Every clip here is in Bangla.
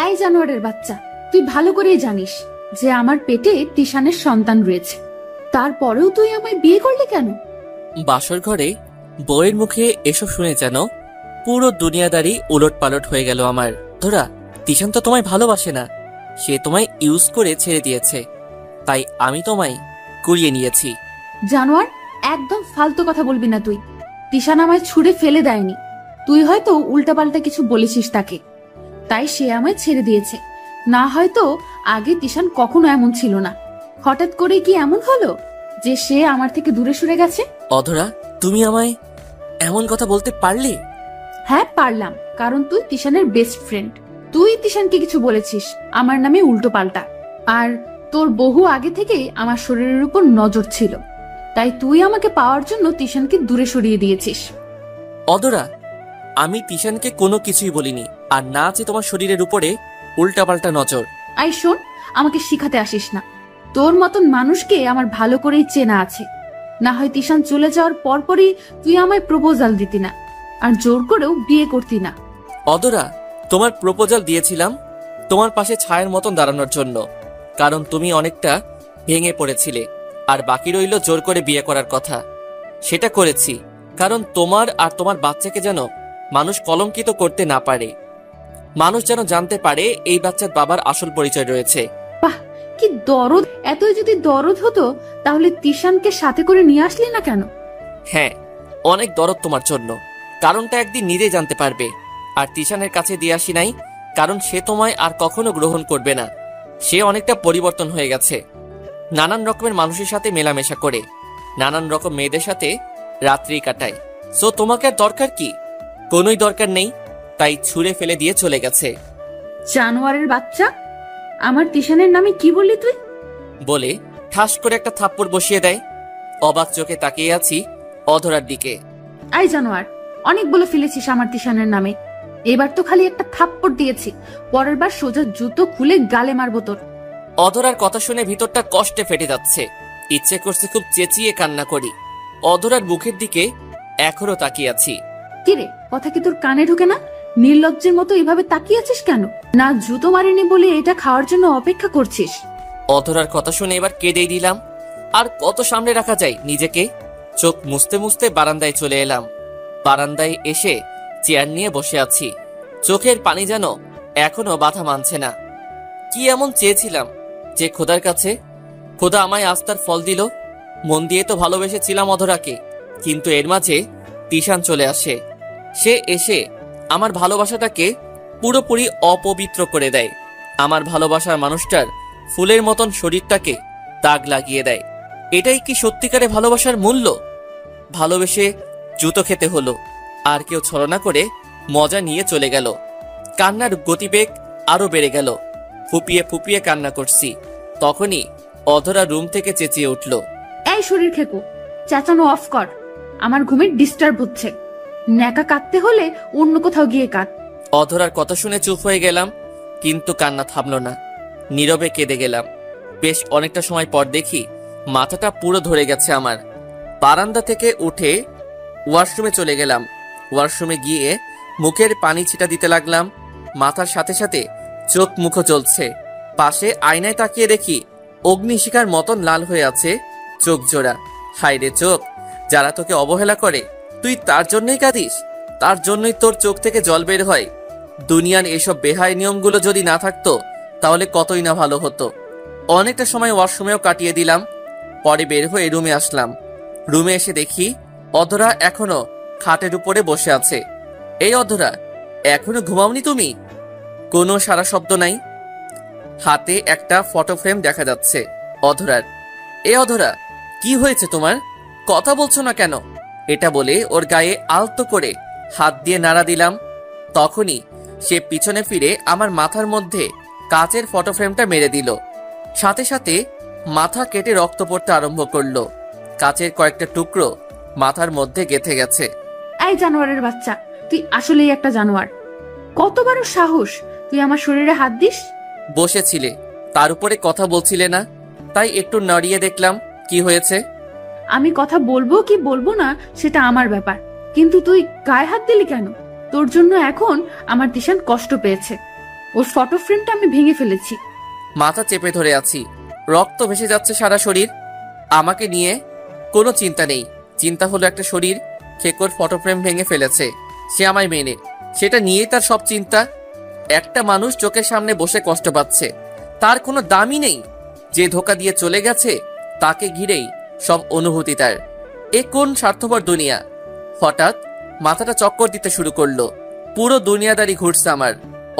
এই জানোয়ারের বাচ্চা, তুই ভালো করেই জানিস যে আমার পেটে তিশানের সন্তান রয়েছে, তারপরেও তুই আমায় বিয়ে করলি কেন? বাসর ঘরে বউয়ের মুখে এসব শুনে যেন পুরো দুনিয়াদারি উলট পালট হয়ে গেল আমার। ধরা, তিশান তো তোমায় ভালোবাসে না, সে তোমায় ইউজ করে ছেড়ে দিয়েছে, তাই আমি তোমায় কুড়িয়ে নিয়েছি। জানোয়ার, একদম ফালতু কথা বলবি না তুই। তিশান আমায় ছুঁড়ে ফেলে দেয়নি, তুই হয়তো উল্টাপাল্টা কিছু বলেছিস তাকে, তাই সে আমায় ছেড়ে দিয়েছে। না হয়তো আগে তিশান কখনো এমন ছিল না, হঠাৎ করে কি এমন হলো যে সে আমার থেকে দূরে সরে গেছে? অধরা, তুমি আমায় এমন কথা বলতে পারলে? হ্যাঁ পারলাম, কারণ তুই তিশানের বেস্ট ফ্রেন্ড। তুই তিশানকে কিছু বলেছিস আমার নামে উল্টো পাল্টা, আর তোর বহু আগে থেকেই আমার শরীরের উপর নজর ছিল, তাই তুই আমাকে পাওয়ার জন্য তিশানকে দূরে সরিয়ে দিয়েছিস। অধরা, আমি তিশানকে কোনো কিছুই বলিনি, আর না আছে তোমার শরীরের উপরে উল্টাপাল্টা নজর। আই শোন, আমাকে শিখাতে আসিস না। তোর মতন মানুষকে আমার ভালো করেই চেনা আছে। না হয় তিশান চলে যাওয়ার পরপরই তুই আমায় প্রপোজাল দিতি না, আর জোর করেও বিয়ে করতি না। অধরা, তোমার প্রপোজাল দিয়েছিলাম তোমার পাশে ছায়ের মতন দাঁড়ানোর জন্য, কারণ তুমি অনেকটা ভেঙে পড়েছিলে, আর বাকি রইল জোর করে বিয়ে করার কথা। সেটা করেছি কারণ তোমার আর তোমার বাচ্চাকে যেন মানুষ কলঙ্কিত করতে না পারে, মানুষ যেন জানতে পারে এই বাচ্চার বাবার আসল পরিচয় রয়েছে। বাহ, কি দরদ! এতই যদি দরদ হতো তাহলে তিশানকে সাথে করে নিয়ে আসলি না কেন? হ্যাঁ, অনেক দরদ তোমার জন্য, কারণটা একদিন নিজেই জানতে পারবে। আর তিশানের কাছে দিয়ে আসি নাই কারণ সে তোমায় আর কখনো গ্রহণ করবে না। সে অনেকটা পরিবর্তন হয়ে গেছে, নানান রকমের মানুষের সাথে মেলামেশা করে নানান রকম মেয়েদের সাথে রাত্রি কাটায়। সো তোমাকে আর দরকার কি? কোনোই দরকার নেই, তাই ছুঁড়ে ফেলে দিয়ে চলে গেছে। জানোয়ারের বাচ্চা, আমার তিশানের নামে কি বললি তুই? বলে ঠাস করে একটা থাপ্পড় বসিয়ে দেয়। অবাক চোখে তাকিয়ে আছি অধরার দিকে। আই জানোয়ার, অনেক বলে ফেলেছিস আমার তিশানের নামে। এবার তো খালি একটা থাপ্পড় দিয়েছি, পরের বার সোজা জুতো খুলে গালে মারবো তোর। অধরার কথা শুনে ভিতরটা কষ্টে ফেটে যাচ্ছে, ইচ্ছে করছে খুব চেঁচিয়ে কান্না করি। অধরার মুখের দিকে এখনো তাকিয়ে আছি। কিরে, কথা কি তোর কানে ঢুকে না? নির্লজ্জের মতো এভাবে তাকিয়ে আছিস কেন? না জুতো মারিনি বলে এটা খাওয়ার জন্য অপেক্ষা করছিস? অধরার কথা শুনে এবার কেঁদেই দিলাম। আর কত সামনে রাখা যায় নিজেকে? চোখ মুছতে মুছতে বারান্দায় চলে এলাম। বারান্দায় এসে চেয়ার নিয়ে বসে আছি, চোখের পানি যেন এখনো বাধা মানছে না। কি এমন চেয়েছিলাম যে খোদার কাছে খোদা আমায় আস্থার ফল দিল? মন দিয়ে তো ভালোবেসেছিলাম অধরাকে, কিন্তু এর মাঝে তিশান চলে আসে। সে এসে আমার ভালোবাসাটাকে পুরোপুরি অপবিত্র করে দেয়। আমার ভালোবাসার মানুষটার ফুলের মতন শরীরটাকে দাগ লাগিয়ে দেয়। এটাই কি সত্যিকারে ভালোবাসার মূল্য? ভালোবেসে জুতো খেতে হলো, আর কেউ ছলনা করে মজা নিয়ে চলে গেল। কান্নার গতিবেগ আরো বেড়ে গেল, ফুপিয়ে ফুপিয়ে কান্না করছি। তখনই অধরা রুম থেকে চেঁচিয়ে উঠল, এই শরীর খেকো, চেঁচানো অফ কর, আমার ঘুমের ডিস্টার্ব হচ্ছে। ন্যাকা কাঁদতে হলে অন্য কোথাও গিয়ে কাঁদ। অধরার কথা শুনে চুপ হয়ে গেলাম, কিন্তু কান্না থামলো না। নীরবে কেঁদে গেলাম। বেশ অনেকটা সময় পর দেখি মাথাটা পুরো ধরে গেছে আমার। বারান্দা থেকে উঠে ওয়াশরুমে চলে গেলাম। ওয়াশরুমে গিয়ে মুখের পানি ছিটা দিতে লাগলাম। মাথার সাথে সাথে চোখ মুখও জ্বলছে। পাশে আয়নায় তাকিয়ে দেখি অগ্নিশিখার মতন লাল হয়ে আছে চোখ জোড়া। হায় রে চোখ, যারা তোকে অবহেলা করে তুই তার জন্যই কাঁদিস, তার জন্যই তোর চোখ থেকে জল বের হয়। দুনিয়ার এসব বেহায় নিয়মগুলো যদি না থাকতো তাহলে কতই না ভালো হতো। অনেকটা সময় ওয়াশরুমেও কাটিয়ে দিলাম। পরে বের হয়ে রুমে আসলাম। রুমে এসে দেখি অধরা এখনো খাটের উপরে বসে আছে। এই অধরা, এখনো ঘুমাওনি তুমি? কোনো সারা শব্দ নাই। হাতে একটা ফটো ফ্রেম দেখা যাচ্ছে অধরার। এ অধরা, কি হয়েছে তোমার? কথা বলছো না কেন? এটা বলে ওর গায়ে আলতো করে হাত দিয়ে নাড়া দিলাম। তখনই সে পিছনে ফিরে আমার মাথার মধ্যে কাচের ফটো ফ্রেমটা মেরে দিল। সাথে সাথে মাথা কেটে রক্ত পড়তে আরম্ভ করলো। কাচের কয়েকটা টুকরো মাথার মধ্যে গেঁথে গেছে। এই জানোয়ারের বাচ্চা, তুই আসলেই একটা জানোয়ার। কত বড় সাহস তুই আমার শরীরে হাত দিস? বসেছিলে, তার উপরে কথা বলছিলে না, তাই একটু নাড়িয়ে দেখলাম কি হয়েছে। আমি কথা বলবো কি বলবো না সেটা আমার ব্যাপার, কিন্তু তুই গায়ে হাত দিলি কেন? তোর জন্য এখন আমার তিশান কষ্ট পেয়েছে। ওর ফটো ফ্রেমটা আমি ভেঙে ফেলেছি। মাথা চেপে ধরে আছি, রক্ত ভেসে যাচ্ছে সারা শরীর। আমাকে নিয়ে কোনো চিন্তা নেই, চিন্তা হলো একটা শরীর খেকোর ফটো ফ্রেম ভেঙে ফেলেছে, সে আমায় মেনে, সেটা নিয়েই তার সব চিন্তা। একটা মানুষ চোখের সামনে বসে কষ্ট পাচ্ছে, তার কোনো দামই নেই। যে ধোকা দিয়ে চলে গেছে তাকে ঘিরেই সব অনুভূতি তার। এ কোন স্বার্থপর দুনিয়া! হঠাৎ মাথাটা চক্কর দিতে শুরু করলো, পুরো দুনিয়াদারি ঘুরছে আমার।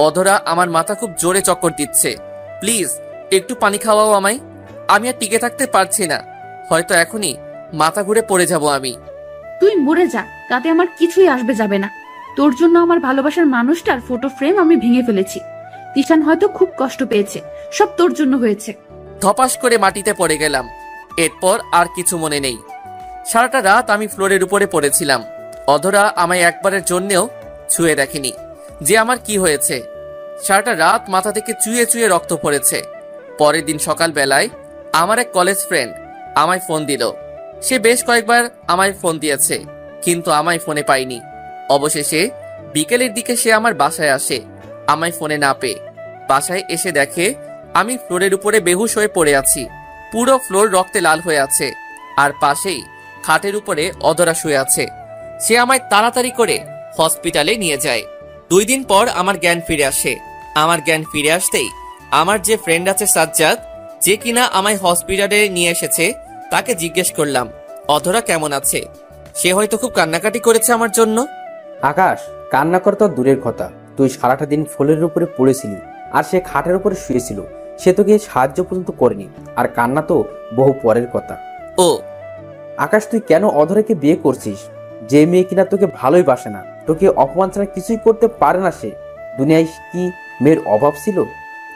অধরা আমার মাথা খুব জোরে চক্কর দিচ্ছে। প্লিজ একটু পানি খাওয়াও আমায়, আমি আর টিকে থাকতে পারছি না, হয়তো এখনই মাথা ঘুরে পড়ে যাব আমি। তুই মরে যা, তাতে আমার কিছুই আসবে যাবে না। তোর জন্য আমার ভালোবাসার মানুষটার ফটো ফ্রেম আমি ভেঙে ফেলেছি। তিশান হয়তো খুব কষ্ট পেয়েছে, সব তোর জন্য হয়েছে। ধপাস করে মাটিতে পড়ে গেলাম। এরপর আর কিছু মনে নেই। সারাটা রাত আমি ফ্লোরের উপরে পড়েছিলাম। অধরা আমায় একবারের জন্যেও ছুঁয়ে দেখেনি যে আমার কি হয়েছে। সারাটা রাত মাথা থেকে চুয়ে চুয়ে রক্ত পড়েছে। পরের দিন সকালবেলায় আমার এক কলেজ ফ্রেন্ড আমায় ফোন দিল। সে বেশ কয়েকবার আমায় ফোন দিয়েছে, কিন্তু আমায় ফোনে পাইনি। অবশেষে বিকেলের দিকে সে আমার বাসায় আসে। আমায় ফোনে না পেয়ে বাসায় এসে দেখে আমি ফ্লোরের উপরে বেহুশ হয়ে পড়ে আছি। পুরো ফ্লোর রক্তে লাল হয়ে আছে, আর পাশেই খাটের উপরে অধরা শুয়ে আছে। সে আমায় তাড়াতাড়ি করে হসপিটালে নিয়ে যায়। 2 দিন পর আমার জ্ঞান ফিরে আসে। আমার জ্ঞান ফিরে আসতেই আমার যে ফ্রেন্ড আছে সাজ্জাদ, যে কিনা আমায় হসপিটালে নিয়ে এসেছে, তাকে জিজ্ঞেস করলাম অধরা কেমন আছে। সে হয়তো খুব কান্নাকাটি করেছে আমার জন্য। আকাশ, কান্না করা তো দূরের কথা, তুই সারাটা দিন ফ্লোরের উপরে পড়েছিলি আর সে খাটের উপরে শুয়েছিল। সে তোকে সাহায্য পর্যন্ত করেনি, আর কান্না তো বহু পরের কথা। ও আকাশ, তুই কেন অধরাকে বিয়ে করছিস? যে মেয়ে কিনা তোকে ভালোই বাসে না, তোকে অপমান ছাড়া কিছুই করতে পারে না, সে দুনিয়ায় কি মেয়ের অভাব ছিল?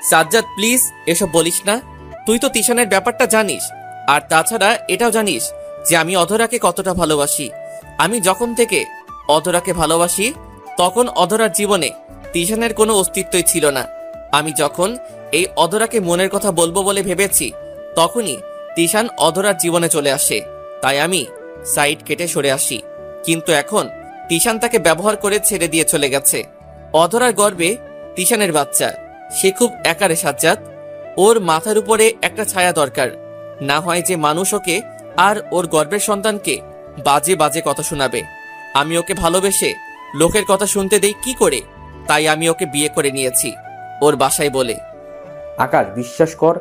সাজ্জাদ প্লিজ এসব বলিস না। তুই তো তিশানের ব্যাপারটা জানিস, আর তাছাড়া এটাও জানিস যে আমি অধরাকে কতটা ভালোবাসি। আমি যখন থেকে অধরাকে ভালোবাসি তখন অধরার জীবনে তিশানের কোনো অস্তিত্বই ছিল না। আমি যখন এই অধরাকে মনের কথা বলবো বলে ভেবেছি, তখনই তিশান অধরার জীবনে চলে আসে। তাই আমি সাইড কেটে সরে আসি। কিন্তু এখন তিশান তাকে ব্যবহার করে ছেড়ে দিয়ে চলে গেছে। অধরার গর্ভে তিশানের বাচ্চা, সে খুব একারে সাজ্জাদ। ওর মাথার উপরে একটা ছায়া দরকার, না হয় যে মানুষ ওকে আর ওর গর্ভের সন্তানকে বাজে বাজে কথা শোনাবে। আমি ওকে ভালোবেসে লোকের কথা শুনতে দেই কি করে? তাই আমি ওকে বিয়ে করে নিয়েছি ওর বাসায় বলে। আকাশ, বিশ্বাস কর,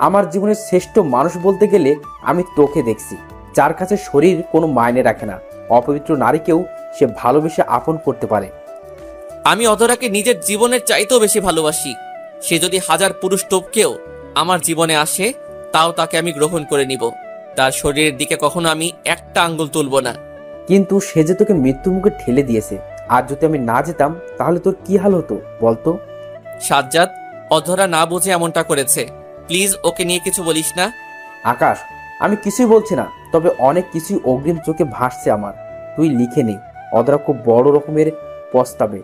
আমার জীবনের শ্রেষ্ঠ মানুষ বলতে গেলে আমি তোকে দেখছি, যার কাছে শরীর কোনো মায়নে রাখে না। অপবিত্র নারীকেও সে ভালোবেসে আপন করতে পারে। আমি অধরাকে নিজের জীবনের চাইতেও বেশি ভালোবাসি। সে যদি 1000 পুরুষ টোপকেও আমার জীবনে আসে, তাও তাকে আমি গ্রহণ করে নিব। তার শরীরের দিকে কখনো আমি একটা আঙ্গুল তুলব না। কিন্তু সে যে তোকে মৃত্যুর মুখে ঠেলে দিয়েছে, আর যদি আমি না যেতাম তাহলে তোর কি হাল হতো বলতো? সাজ্জাদ, অধরা না বুঝে এমনটা করেছে, প্লিজ ওকে নিয়ে কিছু বলিস না। আকাশ, আমি কিছুই বলছি না, তবে অনেক কিছুই অগ্রিম চোখে ভাসছে আমার। তুই লিখে নে, অধরা খুব বড় রকমের পস্তাবে,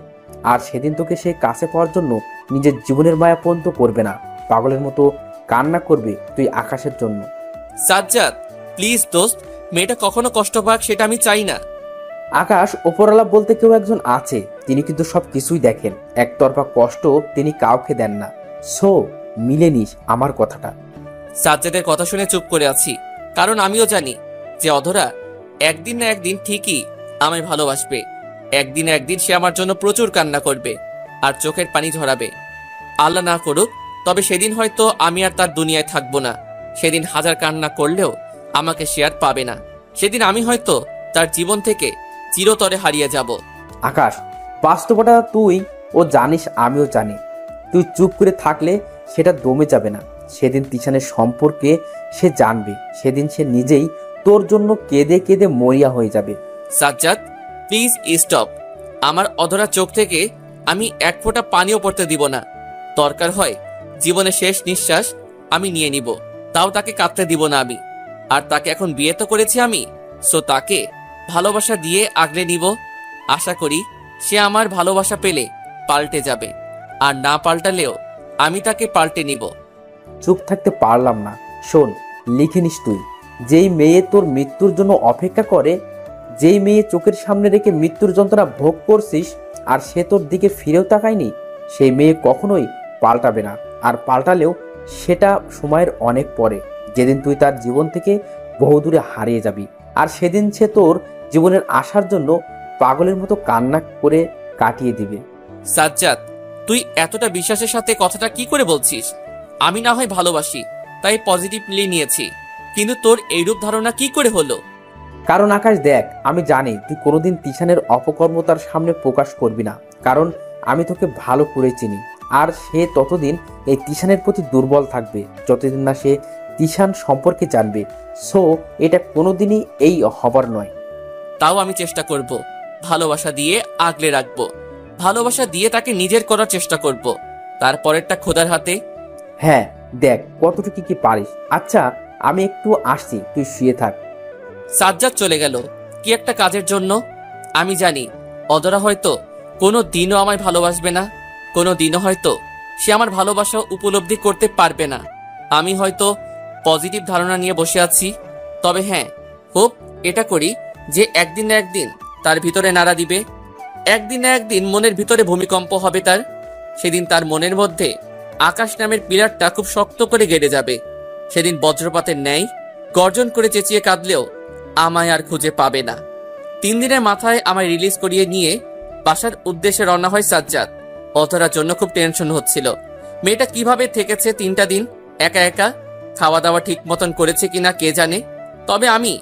আর সেদিন তোকে সে কাছে পাওয়ার জন্য নিজের জীবনের মায়া পর্যন্ত করবে না, পাগলের মতো কান্না করবে তুই আকাশের জন্য। সাজ্জাদ প্লিজ দোস্ত, মেয়েটা কখনো কষ্ট পাক সেটা আমি চাই না। আকাশ, ওপরওয়ালা বলতে কেউ একজন আছে, তিনি কিন্তু সব কিছুই দেখেন, একতরফা কষ্ট তিনি কাউকে দেন না। সো মিলে নিস আমার কথাটা। সাজ্জাদের কথা শুনে চুপ করে আছি, কারণ আমিও জানি যে অধরা একদিন না একদিন ঠিকই আমায় ভালোবাসবে। একদিন না একদিন সে আমার জন্য প্রচুর কান্না করবে আর চোখের পানি ঝরাবে। আল্লাহ না করুক, তবে সেদিন হয়তো আমি আর তার দুনিয়ায় থাকবো না। সেদিন 1000 কান্না করলেও আমাকে সে আর পাবে না। সেদিন আমি হয়তো তার জীবন থেকে চিরতরে হারিয়ে যাব। আকাশ, বাস্তবতা তুই ও জানিস, আমিও জানি। তুই চুপ করে থাকলে সেটা দমে যাবে না। সেদিন তিশানের সম্পর্কে সে জানবে, সেদিন সে নিজেই তোর জন্য কেঁদে কেঁদে মরিয়া হয়ে যাবে। Sajjad please stop. আমার অধরা চোখ থেকে আমি এক ফোঁটা পানিও পড়তে দিব না। দরকার হয় জীবনের শেষ নিঃশ্বাস আমি নিয়ে নিব, তাও তাকে কাঁদতে দিব না আমি। আর তাকে এখন বিয়ে তো করেছি আমি, সো তাকে ভালোবাসা দিয়ে আগলে নিব। আশা করি সে আমার ভালোবাসা পেলে পাল্টে যাবে, আর না পাল্টালেও আমি তাকে পাল্টে নিব। চুপ থাকতে পারলাম না। শোন, লিখে নিস তুই। যেই মেয়ে তোর মৃত্যুর জন্য অপেক্ষা করে, যেই মেয়ে চোখের সামনে রেখে মৃত্যুর যন্ত্রণা ভোগ করছিস, আর সে তোর দিকে ফিরেও তাকায়নি, সেই মেয়ে কখনোই পাল্টাবে না। আর পাল্টালেও সেটা সময়ের অনেক পরে, যেদিন তুই তার জীবন থেকে বহুদূরে হারিয়ে যাবি। আর সেদিন সে তোর জীবনের আসার জন্য পাগলের মতো কান্না করে কাটিয়ে দিবে। সাজ্জাদ, তুই এতটা বিশ্বাসের সাথে কথাটা কি করে বলছিস? আমি না হয় ভালোবাসি, তাই পজিটিভলি নিয়েছি, কিন্তু তোর এইরূপ ধারণা কি করে হলো? কারণ আকাশ দেখ, আমি জানি তুই কোনোদিন তিশানের অপকর্মতার সামনে প্রকাশ করবি না, কারণ আমি তোকে ভালো করে চিনি। আর সে ততদিন এই তিশানের প্রতি দুর্বল থাকবে যতদিন না সে তিশান সম্পর্কে জানবে। সো এটা কোনোদিনই এই হবার নয়। তাও আমি চেষ্টা করব, ভালোবাসা দিয়ে আগলে রাখবো, ভালোবাসা দিয়ে তাকে নিজের করার চেষ্টা করব, তারপরেরটা খোদার হাতে। হ্যাঁ, দেখ কতটুকু কি পারিস। আচ্ছা, আমি একটু আসছি, তুই শুয়ে থাক। সাজ্জাদ চলে গেল কি একটা কাজের জন্য। আমি জানি অদরা হয়তো কোনো দিনও আমায় ভালোবাসবে না, কোনো দিনও হয়তো সে আমার ভালোবাসা উপলব্ধি করতে পারবে না। আমি হয়তো পজিটিভ ধারণা নিয়ে বসে আছি, তবে হ্যাঁ, হোপ এটা করি যে একদিন না একদিন তার ভিতরে নাড়া দিবে, একদিন না একদিন মনের ভিতরে ভূমিকম্প হবে তার। সেদিন তার মনের মধ্যে আকাশ নামের পিলারটা খুব শক্ত করে গেড়ে যাবে। সেদিন বজ্রপাতের ন্যায় গর্জন করে চেঁচিয়ে কাঁদলেও আমায় আর খুঁজে পাবে না। 3 দিনের মাথায় আমায় রিলিজ করিয়ে নিয়ে বাসার উদ্দেশ্যে রওনা হয় সাজ্জাদ। অধরার জন্য খুব টেনশন হচ্ছিল। মেয়েটা কিভাবে থেকেছে 3টা দিন একা একা, খাওয়া দাওয়া ঠিক মতন করেছে কিনা কে জানে। তবে আমি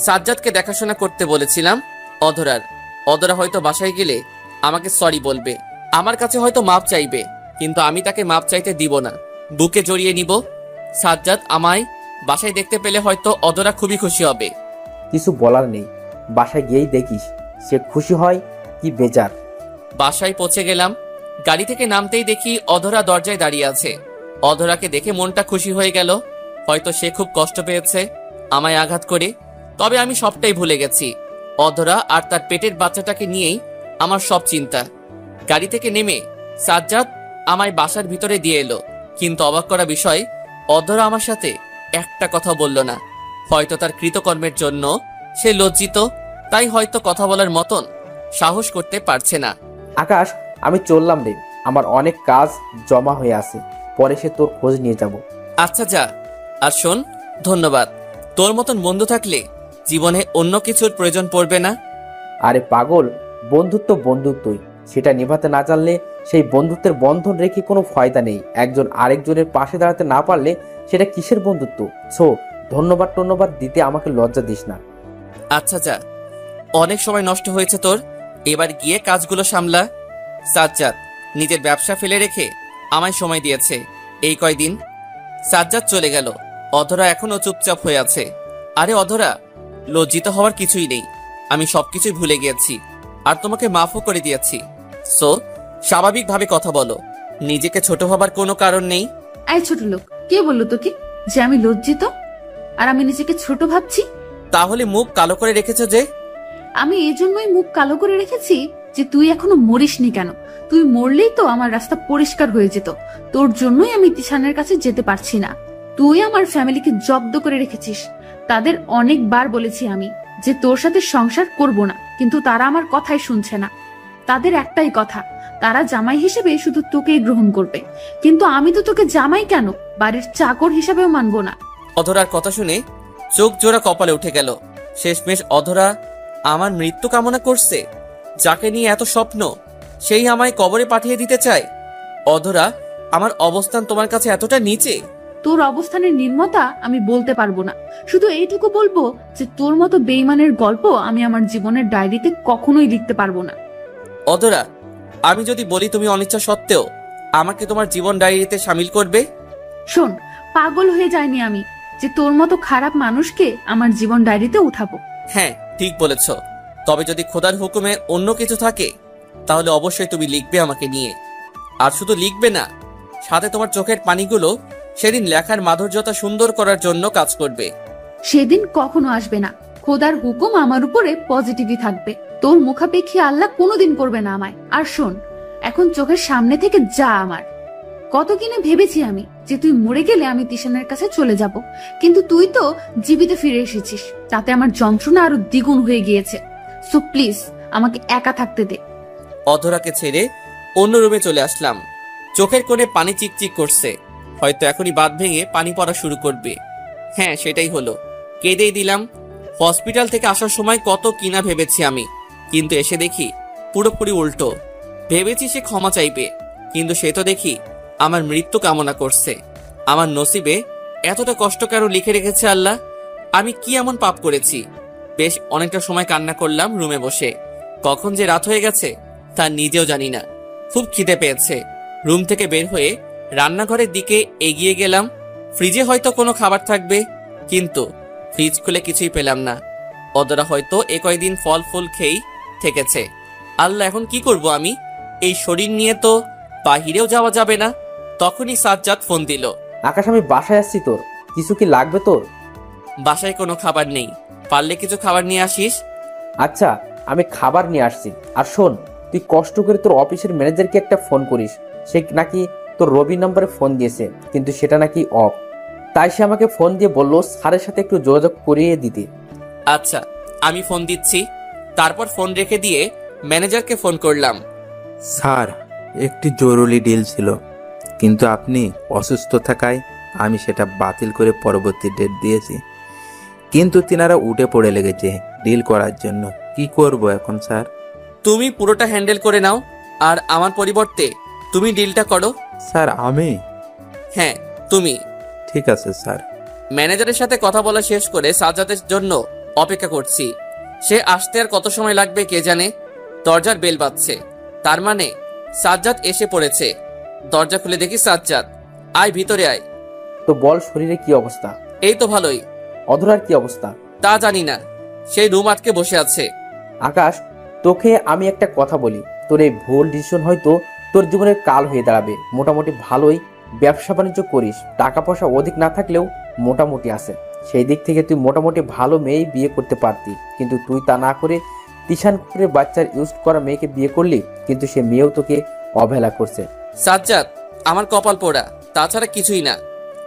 সাজ্জাদকে দেখাশোনা করতে বলেছিলাম অধরা হয়তো বাসায় গেলে আমাকে সরি বলবে, আমার কাছে হয়তো মাপ চাইবে, কিন্তু আমি তাকে মাপ চাইতে দিব না, বুকে জড়িয়ে নিব। সাজ্জাদ আমায় বাসায় দেখতে পেলে হয়তো অধরা খুবই খুশি হবে। কিছু বলার নেই, বাসায় গিয়েই দেখিস সে খুশি হয় কি বেজার। বাসায় পৌঁছে গেলাম। গাড়ি থেকে নামতেই দেখি অধরা দরজায় দাঁড়িয়ে আছে। অধরাকে দেখে মনটা খুশি হয়ে গেল, হয়তো সে খুব কষ্ট পেয়েছে আমায় আঘাত করে। তবে আমি সবটাই ভুলে গেছি, অধরা আর তার পেটের বাচ্চাটাকে নিয়েই আমার সব চিন্তা। গাড়ি থেকে নেমে সাজ্জাদ আমায় বাসার ভিতরে দিয়ে এলো, কিন্তু অবাক করা বিষয়, অধরা আমার সাথে একটা কথা বলল না। হয়তো তার কৃতকর্মের জন্য সে লজ্জিত, তাই হয়তো কথা বলার মতন সাহস করতে পারছে না। আকাশ, আমি চললাম রে, আমার অনেক কাজ জমা হয়ে আছে, পরে সে তোর খোঁজ নিয়ে যাব। আচ্ছা যা, আর শোন, ধন্যবাদ। তোর মতন বন্ধু থাকলে জীবনে অন্য কিছুর প্রয়োজন পড়বে না। আরে পাগল, বন্ধুত্ব বন্ধুত্বই, সেটা নিভাতে না জানলে সেই বন্ধুত্বের বন্ধন রেখে কোনো ফায়দা নেই। একজন আরেকজনের পাশে দাঁড়াতে না পারলে সেটা কিসের বন্ধুত্ব? সো ধন্যবাদ দিতে আমাকে লজ্জা দিস না। আচ্ছা যা, অনেক সময় নষ্ট হয়েছে তোর, এবার গিয়ে কাজগুলো সামলা। সাজ্জাদ নিজের ব্যবসা ফেলে রেখে আমায় সময় দিয়েছে এই কয়দিন। সাজ্জাদ চলে গেল, অধরা এখনো চুপচাপ হয়ে আছে। আরে অধরা, লজ্জিত হওয়ার কিছুই নেই, আমি সবকিছুই ভুলে গিয়েছি আর তোমাকে মাফও করে দিয়েছি। সো স্বাভাবিকভাবে কথা বলো, নিজেকে ছোট হবার কোনো কারণ নেই। এই ছোট লোক, কে বললো তোকে যে আমি লজ্জিত আর আমি নিজেকে ছোট ভাবছি? তাহলে মুখ কালো করে রেখেছো যে? আমি এই জন্যই মুখ কালো করে রেখেছি যে তুই এখনো মরিসনি কেন। তুই মরলেই তো আমার রাস্তা পরিষ্কার হয়ে যেত। তোর জন্যই আমি তিশানের কাছে যেতে পারছি না। তুই আমার ফ্যামিলিকে জব্দ করে রেখেছিস। তাদের অনেকবার বলেছি আমি যে তোর সাথে সংসার করব না, কিন্তু তারা আমার কথাই শুনছে না। তাদের একটাই কথা, তারা জামাই হিসেবে শুধু তোকেই গ্রহণ করবে, কিন্তু আমি তো তোকে জামাই কেন, বাড়ির চাকর হিসেবেও মানবো না। অধরার কথা শুনে চোখ জোড়া কপালে উঠে গেল। শেষমেশ অধরা আমার মৃত্যু কামনা করছে। যাকে নিয়ে এত স্বপ্ন, সেই আমায় কবরে পাঠিয়ে দিতে চায়। অধরা, আমার অবস্থান তোমার কাছে এতটা নিচে? তোর অবস্থানের নির্মতা আমি বলতে পারবো না, শুধু এইটুকু বলবো যে তোর মতো বেইমানের গল্প আমি আমার জীবনের ডায়েরিতে কখনোই লিখতে পারবো না। অধরা, আমি যদি বলি তুমি অনিচ্ছা সত্ত্বেও আমাকে তোমার জীবন ডায়েরিতে শামিল করবে? শোন, পাগল হয়ে যায়নি আমি যে তোর মতো খারাপ মানুষকে আমার জীবন ডায়েরিতে উঠাবো। হ্যাঁ, ঠিক বলেছ। তবে যদি খোদার হুকুমে অন্য কিছু থাকে, তাহলে অবশ্যই তুমি লিখবে আমাকে নিয়ে। আর শুধু লিখবে না, সাথে তোমার চোখের পানিগুলো সেদিন লেখার মাধুর্যতা সুন্দর করার জন্য কাজ করবে। সেদিন কখনো আসবে না। খোদার হুকুম আমার উপরে পজিটিভই থাকবে। তোর মুখাপেক্ষী আল্লাহ কোনোদিন করবে না আমায়। আর শোন, এখন চোখের সামনে থেকে যা আমার। কত কিনে ভেবেছি আমি যে তুই মরে গেলে আমি তিশানের কাছে চলে যাব, কিন্তু তুই তো জীবিত ফিরে এসেছিস, তাতে আমার যন্ত্রণা আরো দ্বিগুণ হয়ে গিয়েছে। সো প্লিজ আমাকে একা থাকতে দে। অধরাকে ছেড়ে অন্য রুমে চলে আসলাম। চোখের কোণে পানি চিকচিক করছে, হয়তো এখনই বাঁধ ভেঙে পানি পড়া শুরু করবে। হ্যাঁ, সেটাই হলো। কেঁদেই দিলাম। হসপিটাল থেকে আসার সময় কত কিনা ভেবেছি আমি, কিন্তু এসে দেখি পুরোপুরি উল্টো। ভেবেছি সে ক্ষমা চাইবে, কিন্তু সে তো দেখি আমার মৃত্যু কামনা করছে। আমার নসিবে এতটা কষ্ট কেন লিখে রেখেছে আল্লাহ? আমি কি এমন পাপ করেছি? বেশ অনেকটা সময় কান্না করলাম রুমে বসে। কখন যে রাত হয়ে গেছে তা নিজেও জানি না। খুব খিদে পেয়েছে। রুম থেকে বের হয়ে রান্নাঘরের দিকে এগিয়ে গেলাম। ফ্রিজে হয়তো কোনো খাবার থাকবে, কিন্তু ফ্রিজ খুলে কিছুই পেলাম না। অধরা হয়তো এ কয়দিন ফল ফুল খেয়েই থেকেছে। আল্লাহ, এখন কি করব আমি? এই শরীর নিয়ে তো বাহিরেও যাওয়া যাবে না। তখনই সাজ্জাদ ফোন দিল। আকাশ, আমি বাসায় আসছি, তোর কিছু কি লাগবে তোর? বাসায় কোনো খাবার নেই, পারলে কিছু খাবার নিয়ে আসিস। আচ্ছা, আমি খাবার নিয়ে আসছি। আর শোন, তুই কষ্ট করে তোর অফিসের ম্যানেজারকে একটা ফোন করিস। সে নাকি তোর রবি নম্বরে ফোন দিয়েছে, কিন্তু সেটা নাকি অফ। তাই সে আমাকে ফোন দিয়ে বললো স্যারের সাথে একটু যোগাযোগ করিয়ে দিতে। আচ্ছা, আমি ফোন দিচ্ছি। তারপর ফোন রেখে দিয়ে ম্যানেজারকে ফোন করলাম। স্যার, একটি জরুরি ডিল ছিল, কিন্তু আপনি অসুস্থ থাকায় আমি সেটা বাতিল করে পরবর্তী ডেট দিয়েছি। কিন্তু তিনারা উঠে পড়ে লেগেছে ডিল করার জন্য। কি করব এখন স্যার? তুমি পুরোটা হ্যান্ডেল করে নাও, আর আমার পরিবর্তে তুমি ডিলটা করো। স্যার, আমি? হ্যাঁ, তুমি। ঠিক আছে স্যার। ম্যানেজারের সাথে কথা বলা শেষ করে সাজ্জাদের জন্য অপেক্ষা করছি। সে আসতে আর কত সময় লাগবে কে জানে। দরজার বেল বাজছে, তার মানে সাজ্জাদ এসে পড়েছে। দরজা খুলে দেখি সাজ্জাদ। আয়, ভিতরে আয়। তো বল, শরীরে কি অবস্থা? এই তো ভালোই। অধরার কি অবস্থা? তা জানি না, সেই রুম আটকে বসে আছে। আকাশ, তোকে আমি একটা কথা বলি, তোর এই ভুল ডিসিশন হয়তো তোর জীবনের কাল হয়ে দাঁড়াবে। মোটামুটি ভালোই ব্যবসা বাণিজ্য করিস, টাকা পয়সা অধিক না থাকলেও মোটামুটি আছে। সেই দিক থেকে তুই মোটামুটি ভালো মেয়েই বিয়ে করতে পারতি, কিন্তু তুই তা না করে তিশান কুকুরের বাচ্চার ইউজ করা মেয়েকে বিয়ে করলি, কিন্তু সে মেয়েও তোকে অবহেলা করছে। সাজ্জাদ আমার কপাল পোড়া, তাছাড়া কিছুই না।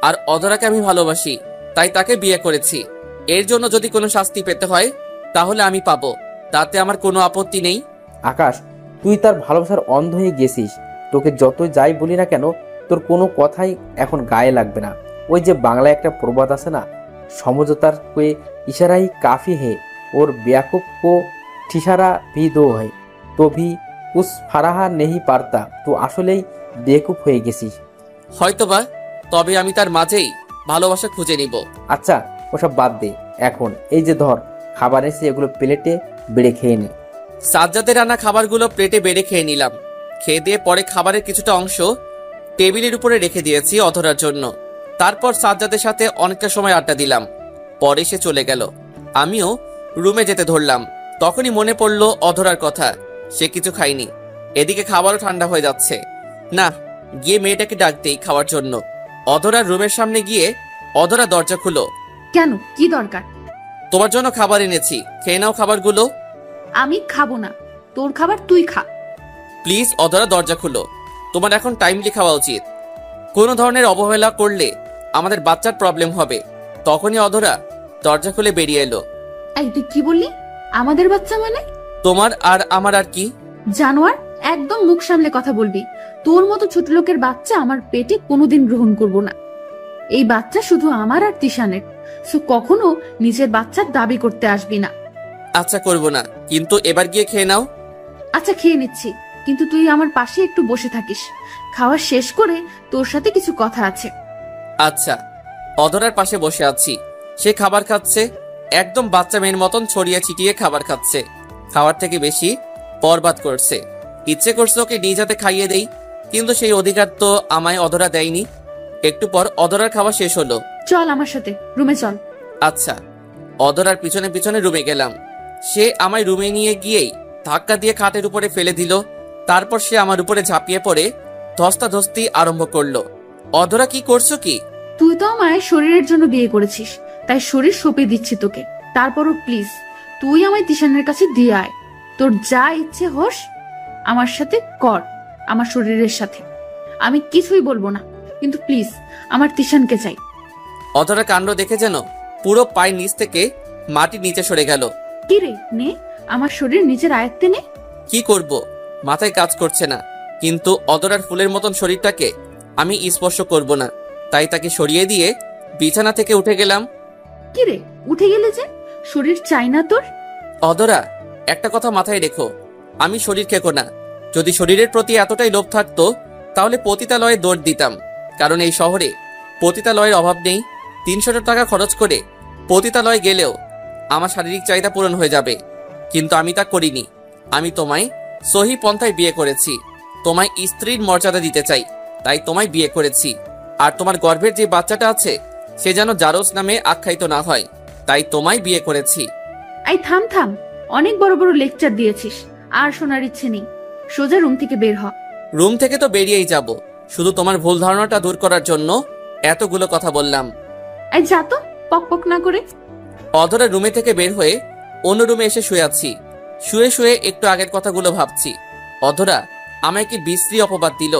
আর অধরাকে আমি ভালোবাসি, তাই তাকে বিয়ে করেছি। এর জন্য যদি কোনো শাস্তি পেতে হয় তাহলে আমি পাবো, তাতে আমার কোনো আপত্তি নেই। আকাশ, তুই তার ভালোবাসার অন্ধ হয়ে গেছিস। তোকে যতই যাই বলি না কেন, তোর কোনো কথাই এখন গায়ে লাগবে না। ওই যে বাংলায় একটা প্রবাদ আছে না, সমঝোতার কোয়ে ইশারাই কাফি হে ওর বেয়াকুব কো ঠিসারা ভি দো হয় তো ভি উস ফারাহা নেহি পারতা। তো আসলেই বেকুব হয়ে গেছিস হয়তোবা, তবে আমি তার মাঝেই ভালোবাসা খুঁজে নিব। আচ্ছা, ওসব বাদ দে। এখন এই যে ধর খাবার এসে, এগুলো প্লেটে বেড়ে খেয়ে নে। সাজ্জাদের রান্না খাবারগুলো প্লেটে বেড়ে খেয়ে নিলাম। খেয়ে দিয়ে পরে খাবারের কিছুটা অংশ টেবিলের উপরে রেখে দিয়েছি অধরার জন্য। তারপর সাজ্জাদের সাথে অনেকটা সময় আড্ডা দিলাম। পরে সে চলে গেল, আমিও রুমে যেতে ধরলাম। তখনই মনে পড়ল অধরার কথা। সে কিছু খায়নি, এদিকে খাবারও ঠান্ডা হয়ে যাচ্ছে। না, গিয়ে মেয়েটাকে ডাক দেই খাওয়ার জন্য। অধরার রুমের সামনে গিয়ে অধরা দরজা খুলো। কেন, কি দরকার? তোমার জন্য খাবার এনেছি, খেয়ে নাও খাবারগুলো। আমি খাবো না, তোর খাবার তুই খা। প্লিজ অধরা, দরজা খুলো। তোমার এখন টাইমলি খাওয়া উচিত। কোনো ধরনের অবহেলা করলে আমাদের বাচ্চার প্রবলেম হবে। তখনই অধরা দরজা খুলে বেরিয়ে এলো। এই তুই কি বললি? আমাদের বাচ্চা মানে? তোমার আর আমার আর কি? জানোয়ার, একদম মুখ সামলে কথা বলবি। তোর মতো ছোট লোকের বাচ্চা আমার পেটে কোনোদিন গ্রহণ করব না। এই বাচ্চা শুধু আমার আর তিশানের, সো কখনো নিজের বাচ্চার দাবি করতে আসবি না। আচ্ছা, করব না, কিন্তু এবার গিয়ে খেয়ে নাও। আচ্ছা, খেয়ে নিচ্ছি, কিন্তু তুই আমার পাশে একটু বসে থাকিস। খাওয়া শেষ করে তোর সাথে কিছু কথা আছে। আচ্ছা। অধরার পাশে বসে আছি, সে খাবার খাচ্ছে। একদম বাচ্চা মেয়ের মতন ছড়িয়ে ছিটিয়ে খাবার খাচ্ছে। খাওয়ার থেকে বেশি বরবাদ করছে। ইচ্ছে করছে ওকে নিজ হাতে খাইয়ে দেই, কিন্তু সেই অধিকার তো আমায় অধরা দেয়নি। একটু পর অধরার খাওয়া শেষ হলো। চল আমার সাথে রুমে চল। আচ্ছা। অধরার পিছনে পিছনে রুমে গেলাম। সে আমায় রুমে নিয়ে গিয়েই ধাক্কা দিয়ে খাটের উপরে ফেলে দিল। তারপর সে আমার উপরে ঝাঁপিয়ে পড়ে ধস্তাধস্তি আরম্ভ করলো। অধরা, কি করছো কি? তুই তো আমায় শরীরের জন্য বিয়ে করেছিস, তাই শরীর সঁপে দিচ্ছি তোকে। তারপরও প্লিজ তুই আমায় তিশানের কাছে দিয়ে আয়। তোর যা ইচ্ছে হোস আমার সাথে কর, আমার শরীরের সাথে। আমি কিছুই বলবো না, কিন্তু প্লিজ আমার তিশানকে চাই। অধরা কাণ্ড দেখে যেন পুরো পায়ের নিচ থেকে মাটি নিচে সরে গেল। কি রে, নে আমার শরীর নিজের আয়ত্তে নে। কি করব? মাথায় কাজ করছে না, কিন্তু অধরার ফুলের মতন শরীরটাকে আমি স্পর্শ করব না, তাই তাকে সরিয়ে দিয়ে বিছানা থেকে উঠে গেলাম। কিরে, উঠে গেলে যে? শরীর চাই না তোর? অধরা, একটা কথা মাথায় রেখো, আমি শরীর খেকো না। যদি শরীরের প্রতি এতটাই লোভ থাকতো তাহলে পতিতালয়ে দৌড় দিতাম, কারণ এই শহরে পতিতালয়ের অভাব নেই। 300 টাকা খরচ করে পতিতালয়ে গেলেও আমার শারীরিক চাহিদা পূরণ হয়ে যাবে, কিন্তু আমি তা করিনি। আমি তোমায় সহি পন্থায় বিয়ে করেছি, তোমায় স্ত্রীর মর্যাদা দিতে চাই, তাই তোমায় বিয়ে করেছি। আর তোমার গর্ভের যে বাচ্চাটা আছে সে যেন জারজ নামে আখ্যায়িত না হয়, তাই তোমায় বিয়ে করেছি। এই থাম থাম, অনেক বড় বড় লেকচার দিয়েছিস, আর শোনার ইচ্ছে নেই। সোজা রুম থেকে বের হ। রুম থেকে তো বেরিয়েই যাব, শুধু তোমার ভুল ধারণাটা দূর করার জন্য এতগুলো কথা বললাম। এই যা তো, পক পক না করে। অধরা রুমে থেকে বের হয়ে অন্য রুমে এসে শুয়ে আছি। শুয়ে শুয়ে একটু আগের কথাগুলো ভাবছি। অধরা আমায় কি বিশ্রী অপবাদ দিল,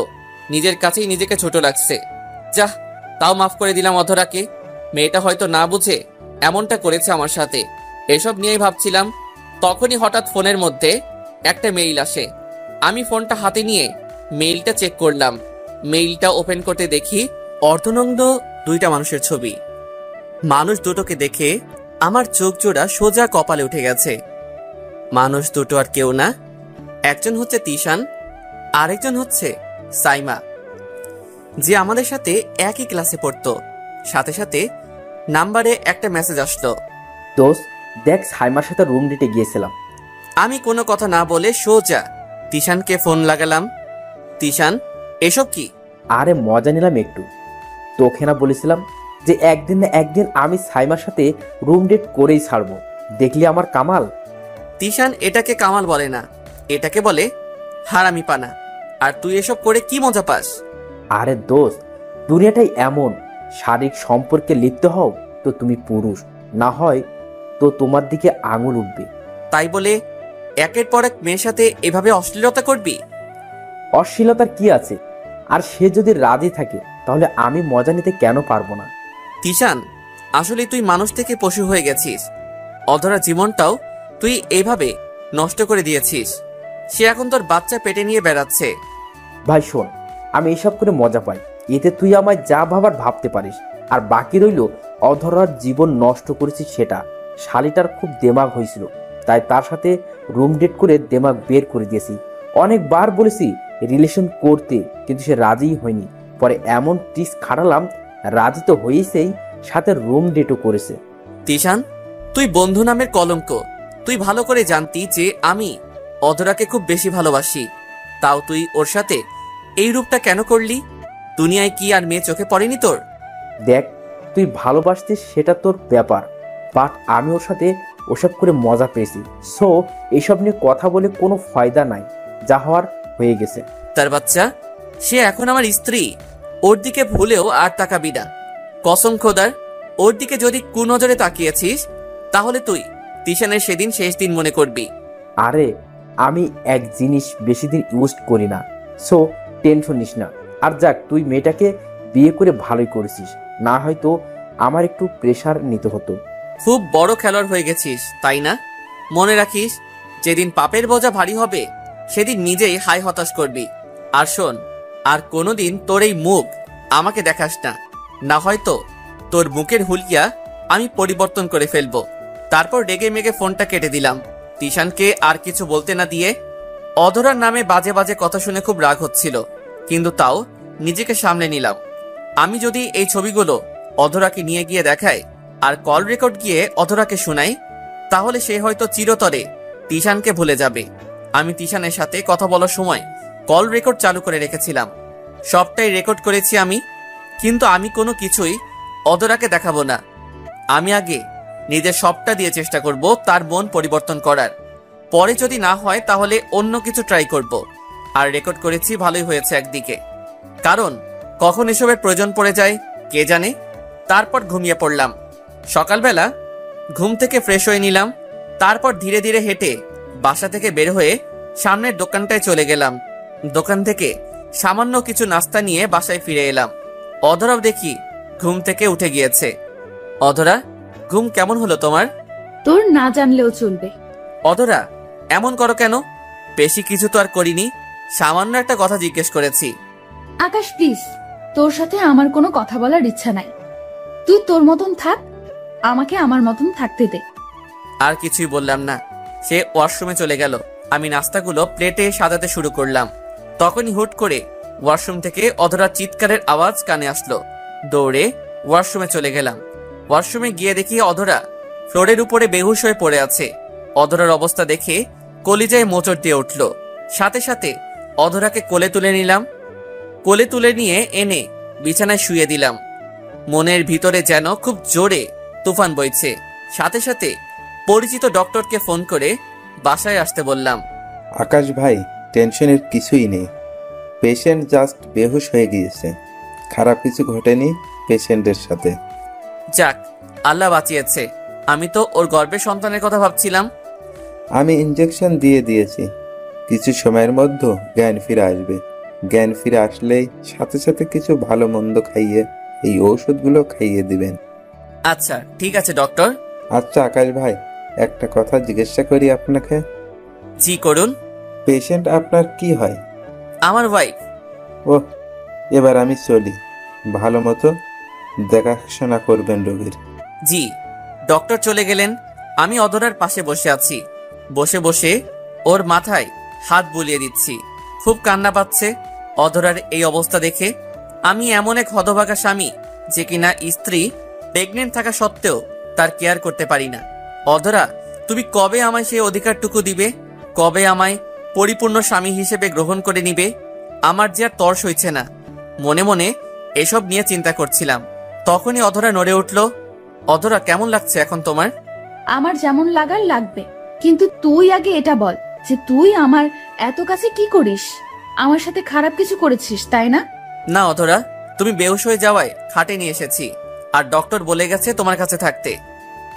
নিজের কাছেই নিজেকে ছোট লাগছে। যাহ, তাও মাফ করে দিলাম অধরাকে। মেয়েটা হয়তো না বুঝে এমনটা করেছে আমার সাথে, এসব নিয়েই ভাবছিলাম। তখনই হঠাৎ ফোনের মধ্যে একটা মেইল আসে। আমি ফোনটা হাতে নিয়ে মেইলটা চেক করলাম। মেইলটা ওপেন করতে দেখি অর্ধনগ্ন 2টা মানুষের ছবি। মানুষ দুটোকে দেখে আমার চোখ জোড়া সোজা কপালে উঠে গেছে। মানুষ দুটো আর কেউ না, একজন হচ্ছে তিশান, আরেকজন হচ্ছে সাইমা, যে আমাদের সাথে একই ক্লাসে পড়তো। সাথে সাথে নাম্বারে একটা মেসেজ আসলো। দোস্ত দেখ, সাইমার সাথে রুম ডেটে গিয়েছিলাম। আমি কোনো কথা না বলে সোজা তিশানকে ফোন লাগালাম। তিশান, এসব কি? আরে মজা নিলাম একটু। তোকে না বলেছিলাম যে একদিন না একদিন আমি সাইমার সাথে রুম ডেট করেই ছাড়বো। দেখলি আমার কামাল। তিশান এটাকে কামাল বলে না, এটাকে বলে হারামি পানা। আর তুই এসব করে কি মজা পাস? আরে দোস্ত, দুনিয়াটাই এমন, শারীরিক সম্পর্কে লিপ্ত হও তো তুমি পুরুষ, না হয় তো তোমার দিকে আঙুল উঠবে। তাই বলে একের পর এক মেয়ের সাথে এভাবে অশ্লীলতা করবি? অশ্লীলতার কি আছে? আর সে যদি রাজি থাকে তাহলে আমি মজা নিতে কেন পারবো না? তিশান, আসলে তুই মানুষ থেকে পশু হয়ে গেছিস। অধরা জীবনটাও তুই এইভাবে নষ্ট করে দিয়েছিস। সে এখন তোর বাচ্চা পেটে নিয়ে বেড়াচ্ছে। ভাই শোন, আমি এসব করে মজা পাই, এতে তুই আমায় যা ভাবার ভাবতে পারিস। আর বাকি রইল অধরার জীবন নষ্ট করেছিস সেটা। শালিটার খুব দেমাগ হয়েছিল, তাই তার সাথে রুম ডেট করে দেমাগ বের করে দিয়েছি। অনেকবার বলেছি রিলেশন করতে, কিন্তু সে রাজিই হয়নি। পরে এমন টিস খাটালাম, রাজি তো হয়েছেই, সাথে রুম ডেটও করেছে। তিশান, তুই বন্ধু নামের কলঙ্ক। তুই ভালো করে জানতি যে আমি অধরাকে খুব বেশি ভালোবাসি, তাও তুই ওর সাথে এই রূপটা কেন করলি? দুনিয়ায় কি আর মেয়ে চোখে পড়েনি তোর? দেখ, তুই ভালোবাসতিস সেটা তোর ব্যাপার, বাট আমি ওর সাথে ওসব করে মজা পেয়েছি। সো এইসব নিয়ে কথা বলে কোনো ফায়দা নাই, যা হওয়ার হয়ে গেছে। তার বাচ্চা, সে এখন আমার স্ত্রী, ওর দিকে ভুলেও আর তাকাবি না। কসম খোদার, ওর দিকে যদি কুনজরে তাকিয়েছিস তাহলে তুই তিশানের সেদিন শেষ দিন মনে করবি। আরে আমি এক জিনিস বেশি দিন ইউজ করি না, সো টেনশন নিস না। আর যাক, তুই মেয়েটাকে বিয়ে করে ভালোই করেছিস, না হয়তো আমার একটু প্রেশার নিতে হতো। খুব বড় খেলোয়াড় হয়ে গেছিস, তাই না? মনে রাখিস, যেদিন পাপের বোঝা ভারী হবে সেদিন নিজেই হাই হতাশ করবি। আর শোন, আর কোনোদিন তোর এই মুখ আমাকে দেখাস না, না হয়তো তোর মুখের হুলিয়া আমি পরিবর্তন করে ফেলবো। তারপর রেগে মেগে ফোনটা কেটে দিলাম। তিশানকে আর কিছু বলতে না দিয়ে অধরার নামে বাজে বাজে কথা শুনে খুব রাগ হচ্ছিল, কিন্তু তাও নিজেকে সামলে নিলাম। আমি যদি এই ছবিগুলো অধরাকে নিয়ে গিয়ে দেখাই আর কল রেকর্ড গিয়ে অধরাকে শোনাই, তাহলে সে হয়তো চিরতরে তিশানকে ভুলে যাবে। আমি তিশানের সাথে কথা বলার সময় কল রেকর্ড চালু করে রেখেছিলাম, সবটাই রেকর্ড করেছি আমি। কিন্তু আমি কোনো কিছুই অধরাকে দেখাবো না। আমি আগে নিজের সবটা দিয়ে চেষ্টা করব তার মন পরিবর্তন করার, পরে যদি না হয় তাহলে অন্য কিছু ট্রাই করব। আর রেকর্ড করেছি ভালোই হয়েছে একদিকে, কারণ কখন এসবের প্রয়োজন পড়ে যায় কে জানে। তারপর ঘুমিয়ে পড়লাম। সকালবেলা ঘুম থেকে ফ্রেশ হয়ে নিলাম, তারপর ধীরে ধীরে হেঁটে বাসা থেকে বের হয়ে সামনের দোকানটায় চলে গেলাম। দোকান থেকে সামান্য কিছু নাস্তা নিয়ে বাসায় ফিরে এলাম। অধরাও দেখি ঘুম থেকে উঠে গিয়েছে। অধরা, ঘুম কেমন হলো তোমার? তোর না জানলেও চলবে। অধরা, এমন করো কেন? বেশি কিছু তো আর করিনি, সামান্য একটা কথা জিজ্ঞেস করেছি। আকাশ প্লিজ, তোর সাথে আমার কোনো কথা বলার ইচ্ছা নাই। তুই তোর মতন থাক, আমাকে আমার মতন থাকতে দে। আর কিছুই বললাম না, সে ওয়াশরুমে চলে গেল। আমি নাস্তাগুলো প্লেটে সাজাতে শুরু করলাম। তখনই হুট করে ওয়াশরুম থেকে অধরার চিৎকারের আওয়াজ কানে আসলো। দৌড়ে ওয়াশরুমে চলে গেলাম। ওয়াশরুমে গিয়ে দেখি অধরা ফ্লোরের উপরে বেহুশ হয়ে পড়ে আছে। অধরার অবস্থা দেখে কলিজায় মোচড় দিয়ে উঠল। সাথে সাথে অধরাকে কোলে তুলে নিলাম। কোলে তুলে নিয়ে এনে বিছানায় শুয়ে দিলাম। মনের ভিতরে যেন খুব জোরে তুফান বইছে। সাথে সাথে পরিচিত ডক্টরকে ফোন করে বাসায় আসতে বললাম। আকাশ ভাই, টেনশনের কিছুই নেই, পেশেন্ট জাস্ট বেহুশ হয়ে গিয়েছে, খারাপ কিছু ঘটেনি পেশেন্টের সাথে। যাক, আল্লাহ বাঁচিয়েছে। আমি তো ওর গর্ভে সন্তানের কথা ভাবছিলাম। আমি ইঞ্জেকশন দিয়ে দিয়েছি, কিছু সময়ের মধ্যে জ্ঞান ফিরে আসবে। জ্ঞান ফিরে আসলেই সাথে সাথে কিছু ভালো মন্দ খাইয়ে এই ঔষধগুলো খাইয়ে দিবেন। আচ্ছা ঠিক আছে ডক্টর। আচ্ছা আকাশ ভাই, একটা কথা জিজ্ঞাসা করি আপনাকে। জি করুন। পেশেন্ট আপনার কি হয়? আমার ওয়াইফ। ওহ, এবার আমি চলি, ভালো মতো দেখাশোনা করবেন রোগীর। জি। ডক্টর চলে গেলেন। আমি অধরার পাশে বসে আছি। বসে বসে ওর মাথায় হাত বুলিয়ে দিচ্ছি। খুব কান্না পাচ্ছে অধরার এই অবস্থা দেখে। আমি এমন এক হতভাগা স্বামী যে কিনা স্ত্রী প্রেগনেন্ট থাকা সত্ত্বেও তার কেয়ার করতে পারি না। অধরা, তুমি কবে আমায় সেই অধিকারটুকু দিবে? কবে আমায় পরিপূর্ণ স্বামী হিসেবে গ্রহণ করে নিবে? আমার যে আর তর্স হইছে না। মনে মনে এসব নিয়ে চিন্তা করছিলাম। তখনই অধরা নড়ে উঠল। অধরা, কেমন লাগছে এখন তোমার? আমার যেমন লাগার লাগবে, কিন্তু তুই আগে এটা বল যে তুই আমার এত কাছে কি করিস? আমার সাথে খারাপ কিছু করেছিস তাই না? না অধরা, তুমি বেহুশ হয়ে যাওয়ায় খাটে নিয়ে এসেছি, আর ডক্টর বলে গেছে তোমার কাছে থাকতে।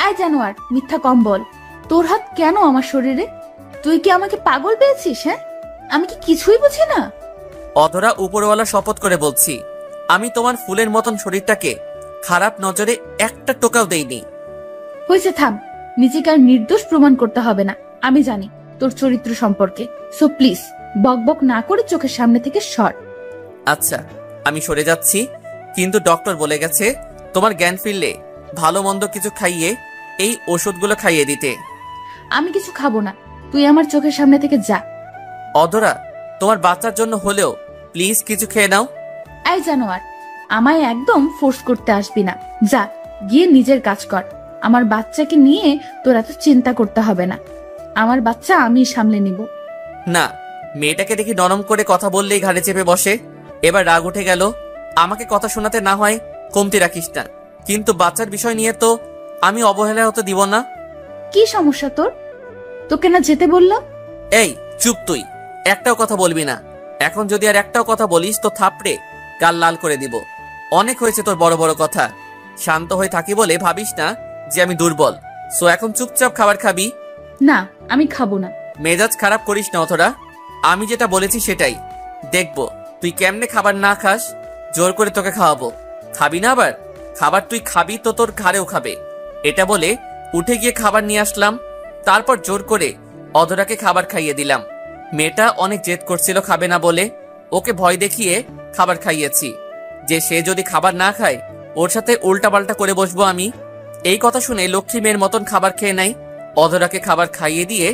আয় জানোয়ার, মিথ্যা কম বল। তোর হাত কেন আমার শরীরে? তুই কি আমাকে পাগল পেয়েছিস? হ্যাঁ, আমি কি কিছুই বুঝি না? অধরা, উপরওয়ালা শপথ করে বলছি, আমি তোমার ফুলের মতন শরীরটাকে খারাপ নজরে একটা টোকাও দেইনি। হয়েছে, থাম। নিজেকে আর নির্দোষ প্রমাণ করতে হবে না। আমি জানি তোর চরিত্র সম্পর্কে। সো প্লিজ বকবক না করে চোখের সামনে থেকে সর। আচ্ছা, আমি সরে যাচ্ছি, কিন্তু ডক্টর বলে গেছে তোমার জ্ঞান ফিরলে ভালো মন্দ কিছু খাইয়ে এই ওষুধগুলো খাইয়ে দিতে। আমি কিছু খাবো না, তুই আমার চোখের সামনে থেকে যা। অধরা, তোমার বাচ্চার জন্য হলেও প্লিজ কিছু খেয়ে নাও। এই জানোয়ার, আমায় একদম ফোর্স করতে আসবি না। যা, গিয়ে নিজের কাজ কর। আমার বাচ্চাকে নিয়ে তোর এত চিন্তা করতে হবে না। আমার বাচ্চা আমি সামলে নিব। না, মেয়েটাকে দেখি নরম করে কথা বললেই ঘাড়ে চেপে বসে। এবার রাগ উঠে গেল। আমাকে কথা শোনাতে না হয় কমতি রাখিস না, কিন্তু বাচ্চার বিষয় নিয়ে তো আমি অবহেলা হতে দিব না। কি সমস্যা তোর? তোকে না যেতে বললাম? এই চুপ, তুই একটাও কথা বলবি না। এখন যদি আর একটাও কথা বলিস তো থাপড়ে গাল লাল করে দিব। অনেক হয়েছে তোর বড় বড় কথা। শান্ত হয়ে থাকি বলে ভাবিস না যে আমি দুর্বল। সো এখন চুপচাপ খাবার খাবি। না, আমি খাবো না। মেজাজ খারাপ করিস না অথরা, আমি যেটা বলেছি সেটাই। দেখবো তুই কেমনে খাবার না খাস। জোর করে তোকে খাওয়াবো। খাবি না আবার? খাবার তুই খাবি তো তোর ঘাড়েও খাবে। এটা বলে উঠে গিয়ে খাবার নিয়ে আসলাম। তারপর জোর করে অধরাকে খাবার খাইয়ে দিলাম। মেয়েটা অনেক জেদ করছিল খাবে না বলে, ওকে ভয় দেখিয়ে খাবার খাইয়েছি, যে সে যদি খাবার না খায় ওর সাথে উল্টাপাল্টা করে বসবো আমি। এই কথা শুনে লক্ষ্মী মেয়ের মতন খাবার খেয়ে নাই। অধরাকে খাবার খাইয়ে দিয়ে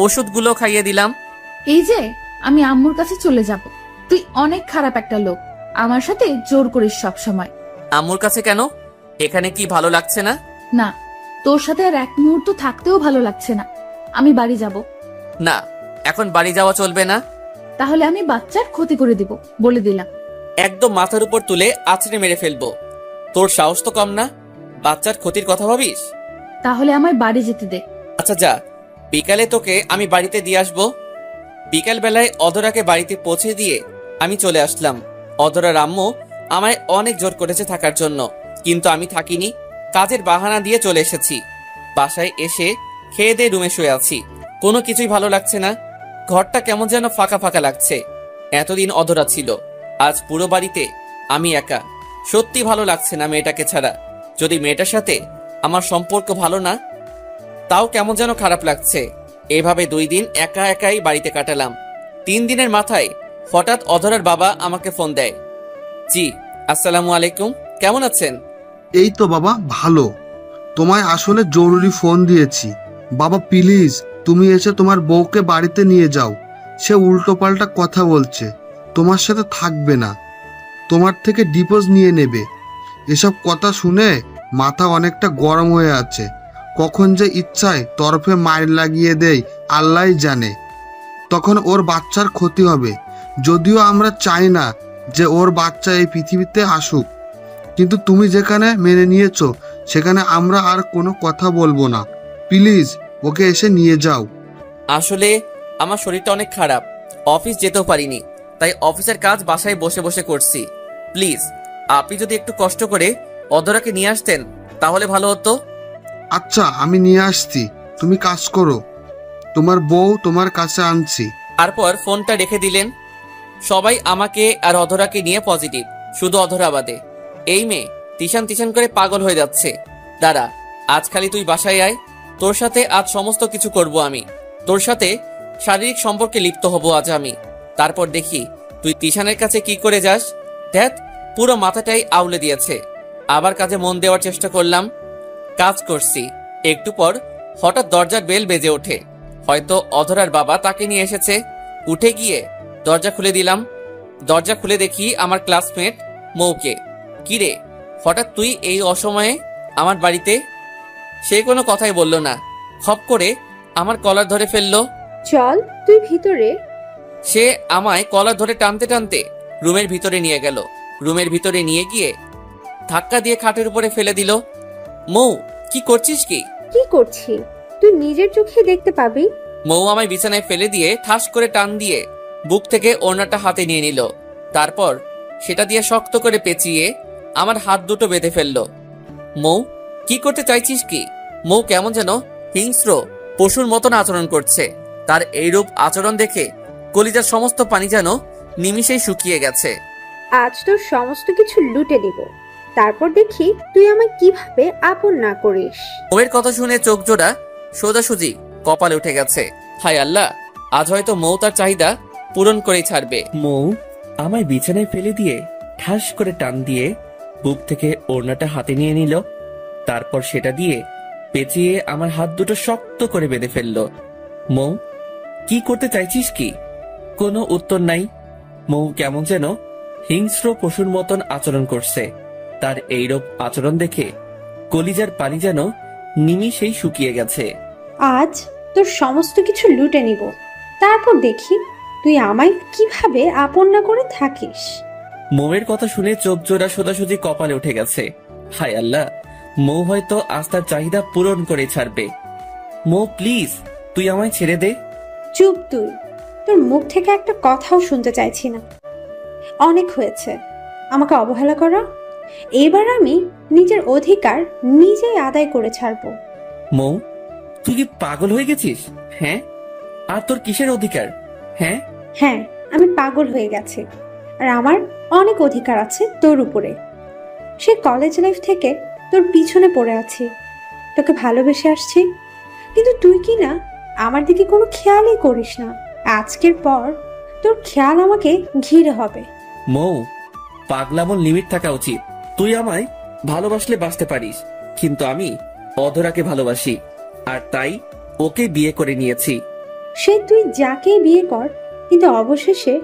ওষুধগুলো খাইয়ে দিলাম। এই যে, আমি আম্মুর কাছে চলে যাব। তুই অনেক খারাপ একটা লোক, আমার সাথে জোর করিস সব সময়। আম্মুর কাছে কেন? এখানে কি ভালো লাগছে না? না, তোর সাথে আর এক মুহূর্ত থাকতেও ভালো লাগছে না। আমি বাড়ি যাব। না, এখন বাড়ি যাওয়া চলবে না। তাহলে আমি বাচ্চার ক্ষতি করে দিব, বলে দিলাম। একদম মাথার উপর তুলে আছড়ে মেরে ফেলবো। তোর সাহস তো কম না, বাচ্চার ক্ষতির কথা ভাবিস? তাহলে আমায় বাড়ি যেতে দে। আচ্ছা যা, বিকালে তোকে আমি বাড়িতে দিয়ে আসবো। বিকাল বেলায় অধরাকে বাড়িতে পৌঁছে দিয়ে আমি চলে আসলাম। অধরার আম্মু আমায় অনেক জোর করেছে থাকার জন্য, কিন্তু আমি থাকিনি। কাজের বাহানা দিয়ে চলে এসেছি। বাসায় এসে খেয়ে দিয়ে রুমে শুয়ে আছি। কোনো কিছুই ভালো লাগছে না। ঘরটা কেমন যেন ফাঁকা ফাঁকা লাগছে। এতদিন অধরা ছিল, আজ পুরো বাড়িতে আমি একা। সত্যি ভালো লাগছে না মেয়েটাকে ছাড়া। যদি মেয়েটার সাথে আমার সম্পর্ক ভালো না, তাও কেমন যেন খারাপ লাগছে। এভাবে 2 দিন একা একাই বাড়িতে কাটালাম। 3 দিনের মাথায় হঠাৎ অধরার বাবা আমাকে ফোন দেয়। জি, আসসালামু আলাইকুম, কেমন আছেন? এই তো বাবা ভালো। তোমায় আসলে জরুরি ফোন দিয়েছি। বাবা প্লিজ তুমি এসে তোমার বউকে বাড়িতে নিয়ে যাও। সে উল্টোপাল্টা কথা বলছে, তোমার সাথে থাকবে না, তোমার থেকে ডিভোর্স নিয়ে নেবে। এসব কথা শুনে মাথা অনেকটা গরম হয়ে আছে। কখন যে ইচ্ছায় তরফে মায়ের লাগিয়ে দেয় আল্লাহই জানে। তখন ওর বাচ্চার ক্ষতি হবে। যদিও আমরা চাই না যে ওর বাচ্চা এই পৃথিবীতে আসুক, কিন্তু তুমি যেখানে মেনে নিয়েছো সেখানে আমরা আর কোনো কথা বলবো না। প্লিজ ওকে এসে নিয়ে যাও। আসলে আমার শরীরটা অনেক খারাপ, অফিস যেতেও পারিনি, তাই অফিসের কাজ বাসায় বসে বসে করছি। প্লিজ আপনি যদি একটু কষ্ট করে অধরাকে নিয়ে আসতেন তাহলে ভালো হতো। আচ্ছা আমি নিয়ে আসছি, তুমি কাজ করো, তোমার বউ তোমার কাছে আনছি। তারপর ফোনটা রেখে দিলেন। সবাই আমাকে আর অধরাকে নিয়ে পজিটিভ, শুধু অধরা বাদে। এই মেয়ে তিশান তিশান করে পাগল হয়ে যাচ্ছে। দাঁড়া, আজ খালি তুই বাসায় আয়, তোর সাথে আজ সমস্ত কিছু করব আমি। তোর সাথে শারীরিক সম্পর্কে লিপ্ত হব আজ আমি। তারপর দেখি তুই তিশানের কাছে কি করে যাস। ধ্যাত, পুরো মাথাটাই আউলে দিয়েছে। আবার কাজে মন দেওয়ার চেষ্টা করলাম, কাজ করছি। একটু পর হঠাৎ দরজার বেল বেজে ওঠে। হয়তো অধরার বাবা তাকে নিয়ে এসেছে। উঠে গিয়ে দরজা খুলে দিলাম। দরজা খুলে দেখি আমার ক্লাসমেট মৌকে। কিরে, হঠাৎ তুই এই অসময়ে আমার বাড়িতে? সে কোনো কথাই বলল না, খপ করে আমার কলার ধরে ফেললো। চল তুই ভিতরে। সে আমায় কলার ধরে টানতে টানতে রুমের ভিতরে নিয়ে গেল। রুমের ভিতরে নিয়ে গিয়ে ধাক্কা দিয়ে খাটের উপরে ফেলে দিল। মৌ, কি করছিস কি? কি করছি তুই নিজের চোখে দেখতে পাবি। মৌ আমায় বিছানায় ফেলে দিয়ে ঠাস করে টান দিয়ে বুক থেকে ওড়নাটা হাতে নিয়ে নিল। তারপর সেটা দিয়ে শক্ত করে পেঁচিয়ে আমার হাত দুটো বেঁধে ফেললো। মৌ, কি করতে চাইছিস কি? মৌ কেমন যেন হিংস্র পশুর মতন আচরণ করছে। তার এইরূপ আচরণ দেখে কলিজার সমস্ত পানি যেন নিমিষেই শুকিয়ে গেছে। আজ তোর সমস্ত কিছু লুটে দিব, তারপর দেখি তুই আমায় কিভাবে আপন না করিস। মৌয়ের কথা শুনে চোখ জোড়া সোজাসুজি কপালে উঠে গেছে। হায় আল্লাহ, আজ হয়তো মৌ তার চাহিদা পূরণ করেই ছাড়বে। মৌ আমায় বিছানায় ফেলে দিয়ে ঠাস করে টান দিয়ে বুক থেকে ওড়নাটা হাতে নিয়ে নিল। তারপর সেটা দিয়ে পেঁচিয়ে আমার হাত দুটো শক্ত করে বেঁধে ফেললো। মৌ, কি করতে চাইছিস কি? কোনো উত্তর নাই। মৌ কেমন যেন হিংস্র পশুর মতন আচরণ করছে। তার এইরূপ আচরণ দেখে কলিজার পানি যেন নিমিষেই শুকিয়ে গেছে। আজ তোর সমস্ত কিছু লুটে নিব, তারপর দেখি তুই আমায় কিভাবে আপন না করে থাকিস। মৌয়ের কথা শুনে চোখ জোড়া সোজাসুজি কপালে উঠে গেছে। হায় আল্লাহ, মৌ হয়তো আজ তার চাহিদা পূরণ করে ছাড়বে। মৌ প্লিজ, তুই আমায় ছেড়ে দে। চুপ তুই, তোর মুখ থেকে একটা কথাও শুনতে চাইছি না। অনেক হয়েছে আমাকে অবহেলা করা। এবার আমি নিজের অধিকার নিজেই আদায় করে ছাড়বো। মৌ, তুই কি পাগল হয়ে গেছিস? হ্যাঁ, আর তোর কিসের অধিকার? হ্যাঁ হ্যাঁ, আমি পাগল হয়ে গেছি, আর আমার অনেক অধিকার আছে তোর উপরে। সে কলেজ লাইফ থেকে তোর পিছনে পড়ে আছি, তোকে ভালোবেসে আসছি, কিন্তু তুই কি না আমার দিকে কোনো খেয়ালই করিস না। আজকের পর তোর খেয়াল আমাকে ঘিরে হবে। মৌ, পাগলামোর লিমিট থাকা উচিত। তুই আমায় ভালোবাসলে বাঁচতে পারিস, কিন্তু আমি অধরাকে ভালোবাসি, আর তাই ওকে বিয়ে করে নিয়েছি। সে তুই যাকে বিয়ে কর, কিন্তু অবশেষে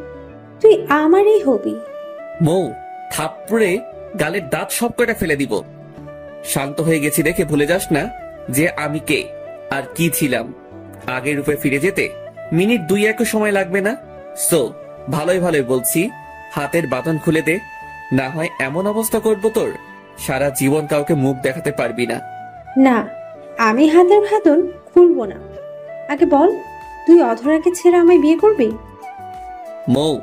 তুই আমারই হবি। মৌ, থাপ্পড়ে গালের দাঁত সব কয়টা ফেলে দিব। শান্ত হয়ে গেছি দেখে ভুলে যাস না যে আমি কে আর কি ছিলাম। আগের রূপে ফিরে যেতে মিনিট 2-1 সময় লাগবে না। সো ভালোই ভালোই বলছি, হাতের বাঁধন খুলে দে, না হয় এমন অবস্থা করবো তোর সারা জীবন কাউকে মুখ দেখাতে পারবি না। না, আমি হাতের বাঁধন খুলবো না। আগে বল, তুই অধরাকে ছেড়ে আমায় বিয়ে করবি? মৌ,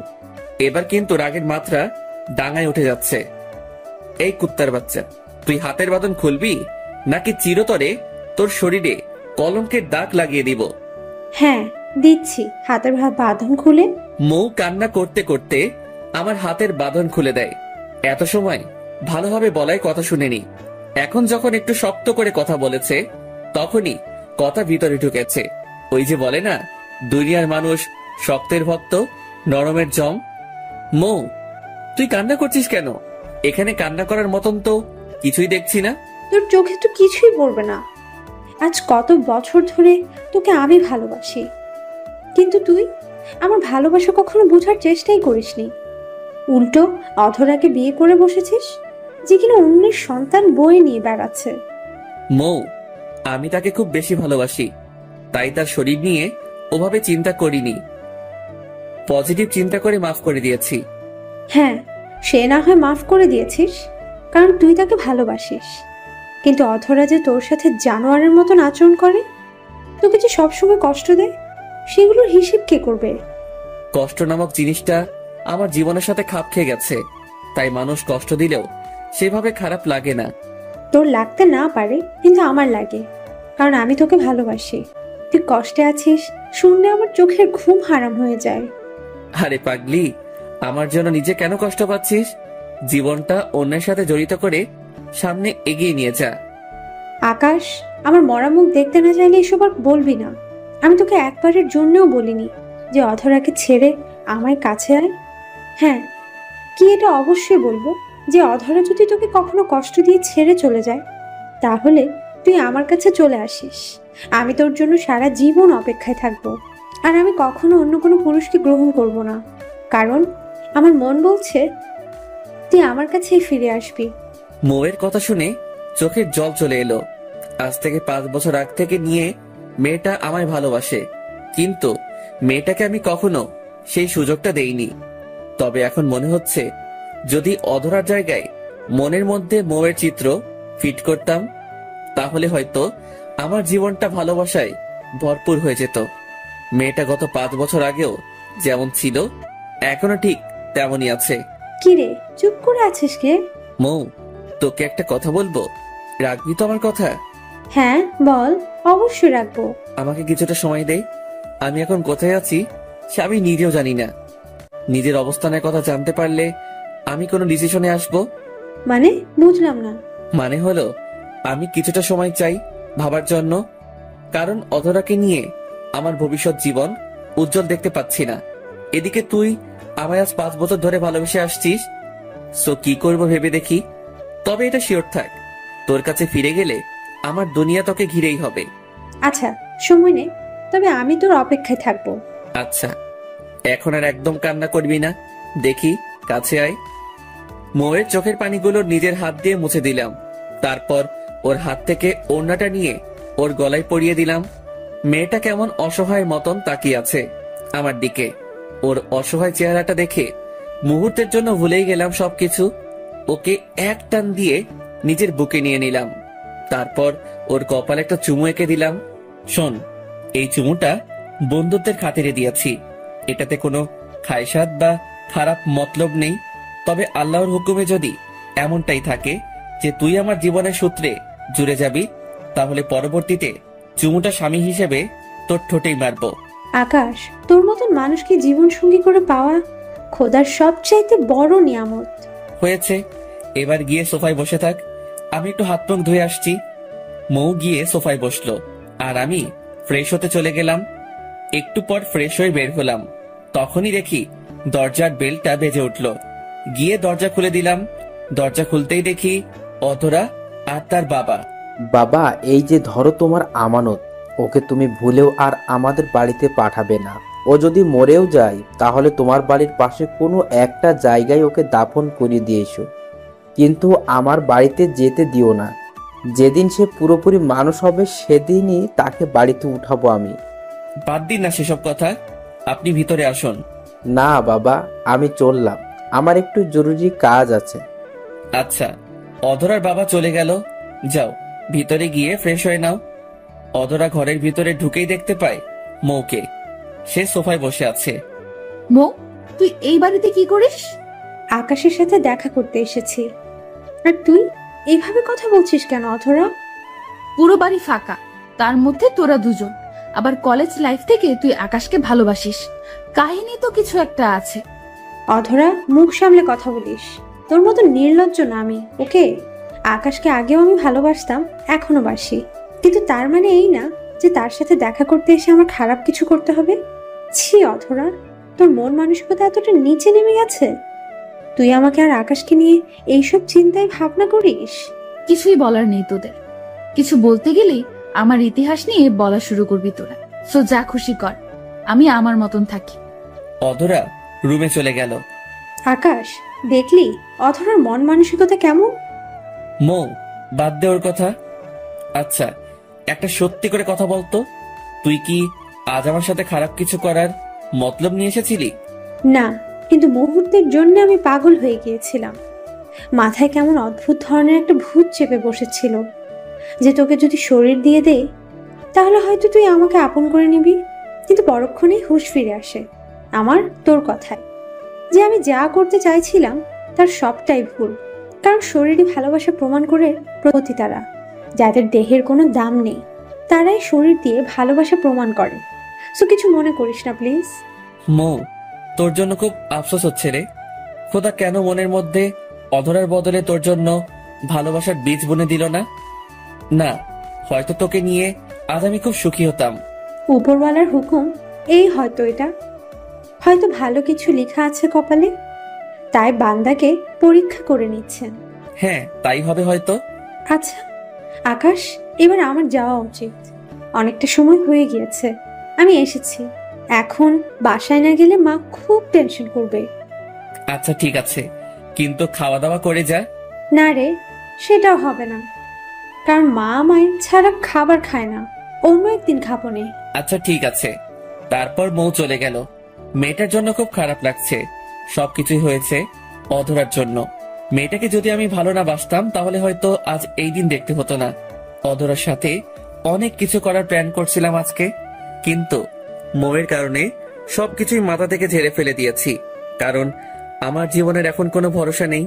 এবার কিন্তু রাগের মাত্রা ডাঙায় উঠে যাচ্ছে। এই কুত্তার বাচ্চা, তুই হাতের বাঁধন খুলবি নাকি চিরতরে তোর শরীরে কলঙ্কের দাগ লাগিয়ে দিব? হ্যাঁ, দিচ্ছি হাতের বাঁধন খুলে। মৌ কান্না করতে করতে আমার হাতের বাঁধন খুলে দেয়। এত সময় ভালোভাবে বলাই কথা শুনেনি, এখন যখন একটু শক্ত করে কথা বলেছে তখনই কথা ভিতরে ঢুকেছে। ওই যে বলে না, দুনিয়ার মানুষ শক্তের ভক্ত, নরমের জম। মৌ, তুই কান্না করছিস কেন? এখানে কান্না করার মতন তো কিছুই দেখছি না। তোর চোখে তো কিছুই পড়বে না। আজ কত বছর ধরে তোকে আমি ভালোবাসি, কিন্তু তুই আমার ভালোবাসা কখনো বোঝার চেষ্টাই করিসনি। উল্টো অধরাকে বিয়ে করে বসেছিস, যে কিনা অন্যের সন্তান বয়ে নিয়ে বেড়াচ্ছে। মৌ, আমি তাকে খুব বেশি ভালোবাসি, তাই তার শরীর নিয়ে ওভাবে চিন্তা করিনি। পজিটিভ চিন্তা করে মাফ করে দিয়েছি। হ্যাঁ, সে না হয় মাফ করে দিয়েছিস, কারণ তুই তাকে ভালোবাসিস। কিন্তু অধরা যে তোর সাথে জানোয়ারের মতন আচরণ করে, তোকে যে সবসময় কষ্ট দেয়, সেগুলোর হিসেব কে করবে? কষ্ট নামক জিনিসটা আমার জীবনের সাথে খাপ খেয়ে গেছে, তাই মানুষ কষ্ট দিলেও সেভাবে খারাপ লাগে না। তোর লাগতে না পারে, কিন্তু আমার লাগে, কারণ আমি তোকে ভালোবাসি। তুই কষ্টে আছিস শুনলে আমার চোখের ঘুম হারাম হয়ে যায়। আরে পাগলি, আমার জন্য নিজে কেন কষ্ট পাচ্ছিস? জীবনটা অন্যের সাথে জড়িত করে সামনে এগিয়ে নিয়ে যা। আকাশ, আমার মরা মুখ দেখতে না চাইলে এসব আর বলবি না। আমি তোকে একবারের জন্যও বলিনি যে অধরাকে ছেড়ে আমার কাছে আয়। হ্যাঁ, কি এটা অবশ্যই বলবো যে অধরা যদি তোকে কখনো কষ্ট দিয়ে ছেড়ে চলে যায়, তাহলে তুই আমার কাছে চলে আসিস। আমি তোর জন্য সারা জীবন অপেক্ষায় থাকবো। আর আমি কখনো অন্য কোনো পুরুষকে গ্রহণ করব না, কারণ আমার মন বলছে তুই আমার কাছেই ফিরে আসবি। মৌয়ের কথা শুনে চোখের জল চলে এলো। আজ থেকে 5 বছর আগ থেকে নিয়ে মেয়েটা আমায় ভালোবাসে, কিন্তু মেয়েটাকে আমি কখনো সেই সুযোগটা দেইনি। তবে এখন মনে হচ্ছে, যদি অধরার জায়গায় মনের মধ্যে মৌয়ের চিত্র ফিট করতাম, তাহলে হয়তো আমার জীবনটা ভালোবাসায় ভরপুর হয়ে যেত। মেয়েটা গত 5 বছর আগেও যেমন ছিল, এখনো ঠিক তেমনই আছে। কিরে, চুপ করে আছিস কে? মৌ, তোকে একটা কথা বলবো, রাখবি তো আমার কথা? হ্যাঁ বল, অবশ্যই রাখবো। আমাকে কিছুটা সময় দে। আমি এখন কোথায় আছি সে আমি নিজেও জানি না। নিজের অবস্থানের কথা জানতে পারলে আমি কোনো ডিসিশনে আসবো। মানে বুঝলাম না। মানে হলো, আমি কিছুটা সময় চাই ভাবার জন্য, কারণ অধরাকে নিয়ে আমার ভবিষ্যৎ জীবন উজ্জ্বল দেখতে পাচ্ছি না। এদিকে তুই আমায় আজ 5 বছর ধরে ভালোবেসে আসছিস, সো কি করবো ভেবে দেখি। তবে এটা শিওর থাক, তোর কাছে ফিরে গেলে আমার দুনিয়া তোকে ঘিরেই হবে। আচ্ছা, সময় নে, তবে আমি তোর অপেক্ষায় থাকবো। আচ্ছা, এখন আর একদম কান্না করবি না, দেখি কাছে আয়। মৌয়ের চোখের পানিগুলো নিজের হাত দিয়ে মুছে দিলাম। তারপর ওর হাত থেকে ওড়নাটা নিয়ে ওর গলায় পরিয়ে দিলাম। মেয়েটা কেমন অসহায় মতন তাকিয়ে আছে আমার দিকে। ওর অসহায় চেহারাটা দেখে মুহূর্তের জন্য ভুলেই গেলাম সবকিছু। ওকে এক টান দিয়ে নিজের বুকে নিয়ে নিলাম। তারপর ওর কপালে একটা চুমু এঁকে দিলাম। শোন, এই চুমুটা বন্ধুত্বের খাতিরে দিয়েছি, এটাতে কোনো খায়সাত বা খারাপ মতলব নেই। তবে আল্লাহর হুকুমে যদি এমনটাই থাকে যে তুই আমার জীবনের সূত্রে জুড়ে যাবি, তাহলে পরবর্তীতে চুমুটা স্বামী হিসেবে তোর ঠোঁটেই মারবো। আকাশ, তোর মতন মানুষকে জীবন সঙ্গী করে পাওয়া খোদার সবচাইতে বড় নিয়ামত। হয়েছে, এবার গিয়ে সোফায় বসে থাক, আমি একটু হাত মুখ ধুয়ে আসছি। মৌ গিয়ে সোফায় বসলো, আর আমি ফ্রেশ হতে চলে গেলাম। একটু পর ফ্রেশ হয়ে বের হলাম, তখনই দেখি দরজার বেলটা বেজে উঠলো। গিয়ে দরজা খুলে দিলাম। দরজা খুলতেই দেখি অধরা আর তার বাবা। বাবা, এই যে ধরো তোমার আমানত, ওকে তুমি ভুলেও আর আমাদের বাড়িতে পাঠাবে না। ও যদি মরেও যায়, তাহলে তোমার বাড়ির পাশে কোনো একটা জায়গায় ওকে দাফন করিয়ে দিয়ে এসো, কিন্তু আমার বাড়িতে যেতে দিও না। যেদিন সে পুরোপুরি মানুষ হবে, সেদিনই তাকে বাড়িতে উঠাবো আমি। বাদ দিন না সেসব কথা, আপনি ভিতরে আসুন। না বাবা, আমি চললাম, আমার একটু জরুরি কাজ আছে। আচ্ছা, অধরার বাবা চলে গেল, যাও ভিতরে গিয়ে ফ্রেশ হয়ে নাও। অধরা ঘরের ভিতরে ঢুকেই দেখতে পায় মৌকে। সে সোফায় বসে আছে। মৌ, তুই এই বাড়িতে কি করিস? আকাশের সাথে দেখা করতে এসেছি। আর তুই এইভাবে কথা বলছিস কেন অধরা? পুরো বাড়ি ফাঁকা, তার মধ্যে তোরা দুজন। আবার কলেজ লাইফ থেকে তুই আকাশকে ভালোবাসিস, কাহিনী তো কিছু একটা আছে। অধরা, মুখ সামলে কথা বলিস। তোর মতো নির্লজ্জ না আমি, ওকে? আকাশকে আগেও আমি ভালোবাসতাম, এখনো বাসি, কিন্তু তার মানে এই না যে তার সাথে দেখা করতে এসে আমার খারাপ কিছু করতে হবে? ছি অধরা, তোর মন মানসিকতা এতটা নিচে নেমে গেছে? তুই আমাকে আর আকাশকে নিয়ে এইসব চিন্তায় ভাবনা করিস? কিছুই বলার নেই তোদের। কিছু বলতে গেলেই আমার ইতিহাস নিয়ে বলা শুরু করবি তোরা। সো যা খুশি কর, আমি আমার মতন থাকি। অধরা রুমে চলে গেল। আকাশ, দেখলি অধরার মন মানসিকতা কেমন? মৌ, বাদ দে ওর কথা। আচ্ছা, একটা সত্যি করে কথা বলতো, তুই কি আজ আমার সাথে খারাপ কিছু করার মতলব নিয়ে এসেছিলি? না, কিন্তু মুহূর্তের জন্য আমি পাগল হয়ে গিয়েছিলাম। মাথায় কেমন অদ্ভুত ধরনের একটা ভূত চেপে বসেছিল, যে তোকে যদি শরীর দিয়ে দেয় তাহলে হয়তো তুই আমাকে আপন করে নিবি। কিন্তু পরক্ষণেই হুঁশ ফিরে আসে আমার তোর কথায়, যে আমি যা করতে চাইছিলাম তার সবটাই ভুল। কারণ শরীরই ভালোবাসা প্রমাণ করে প্রতি তারা, যাদের দেহের কোনো দাম নেই, তারাই শরীর দিয়ে ভালোবাসা প্রমাণ করে। সো কিছু মনে করিস না প্লিজ। মৌ, তোর জন্য খুব আফসোস হচ্ছে রে। খোদা কেন মনের মধ্যে অধরার বদলে তোর জন্য ভালোবাসার বীজ বুনে দিল না? না, হয়তো তোকে নিয়ে আজ আমি খুব সুখী হতাম। উপরওয়ালার হুকুম, এই হয়তো এটা, হয়তো ভালো কিছু লেখা আছে কপালে, তাই বান্দাকে পরীক্ষা করে নিচ্ছেন। হ্যাঁ, তাই হবে হয়তো। আচ্ছা আকাশ, এবার আমার যাওয়া উচিত। অনেকটা সময় হয়ে গিয়েছে, আমি এসেছি। এখন বাসায় না গেলে মা খুব টেনশন করবে। আচ্ছা ঠিক আছে, কিন্তু খাওয়া দাওয়া করে যা। না রে, সেটাও হবে না, কারণ মা আমায় ছাড়া খাবার খায় না। অন্য একদিন খাবো নে। আচ্ছা ঠিক আছে। তারপর মৌ চলে গেল। মেয়েটার জন্য খুব খারাপ লাগছে। সবকিছুই হয়েছে অধরার জন্য। মেয়েটাকে যদি আমি ভালো না বাসতাম তাহলে হয়তো আজ এই দিন দেখতে হতো না। অধরার সাথে অনেক কিছু করার প্ল্যান করছিলাম আজকে, কিন্তু মৌয়ের কারণে সবকিছুই মাথা থেকে ঝেড়ে ফেলে দিয়েছি। কারণ আমার জীবনের এখন কোনো ভরসা নেই,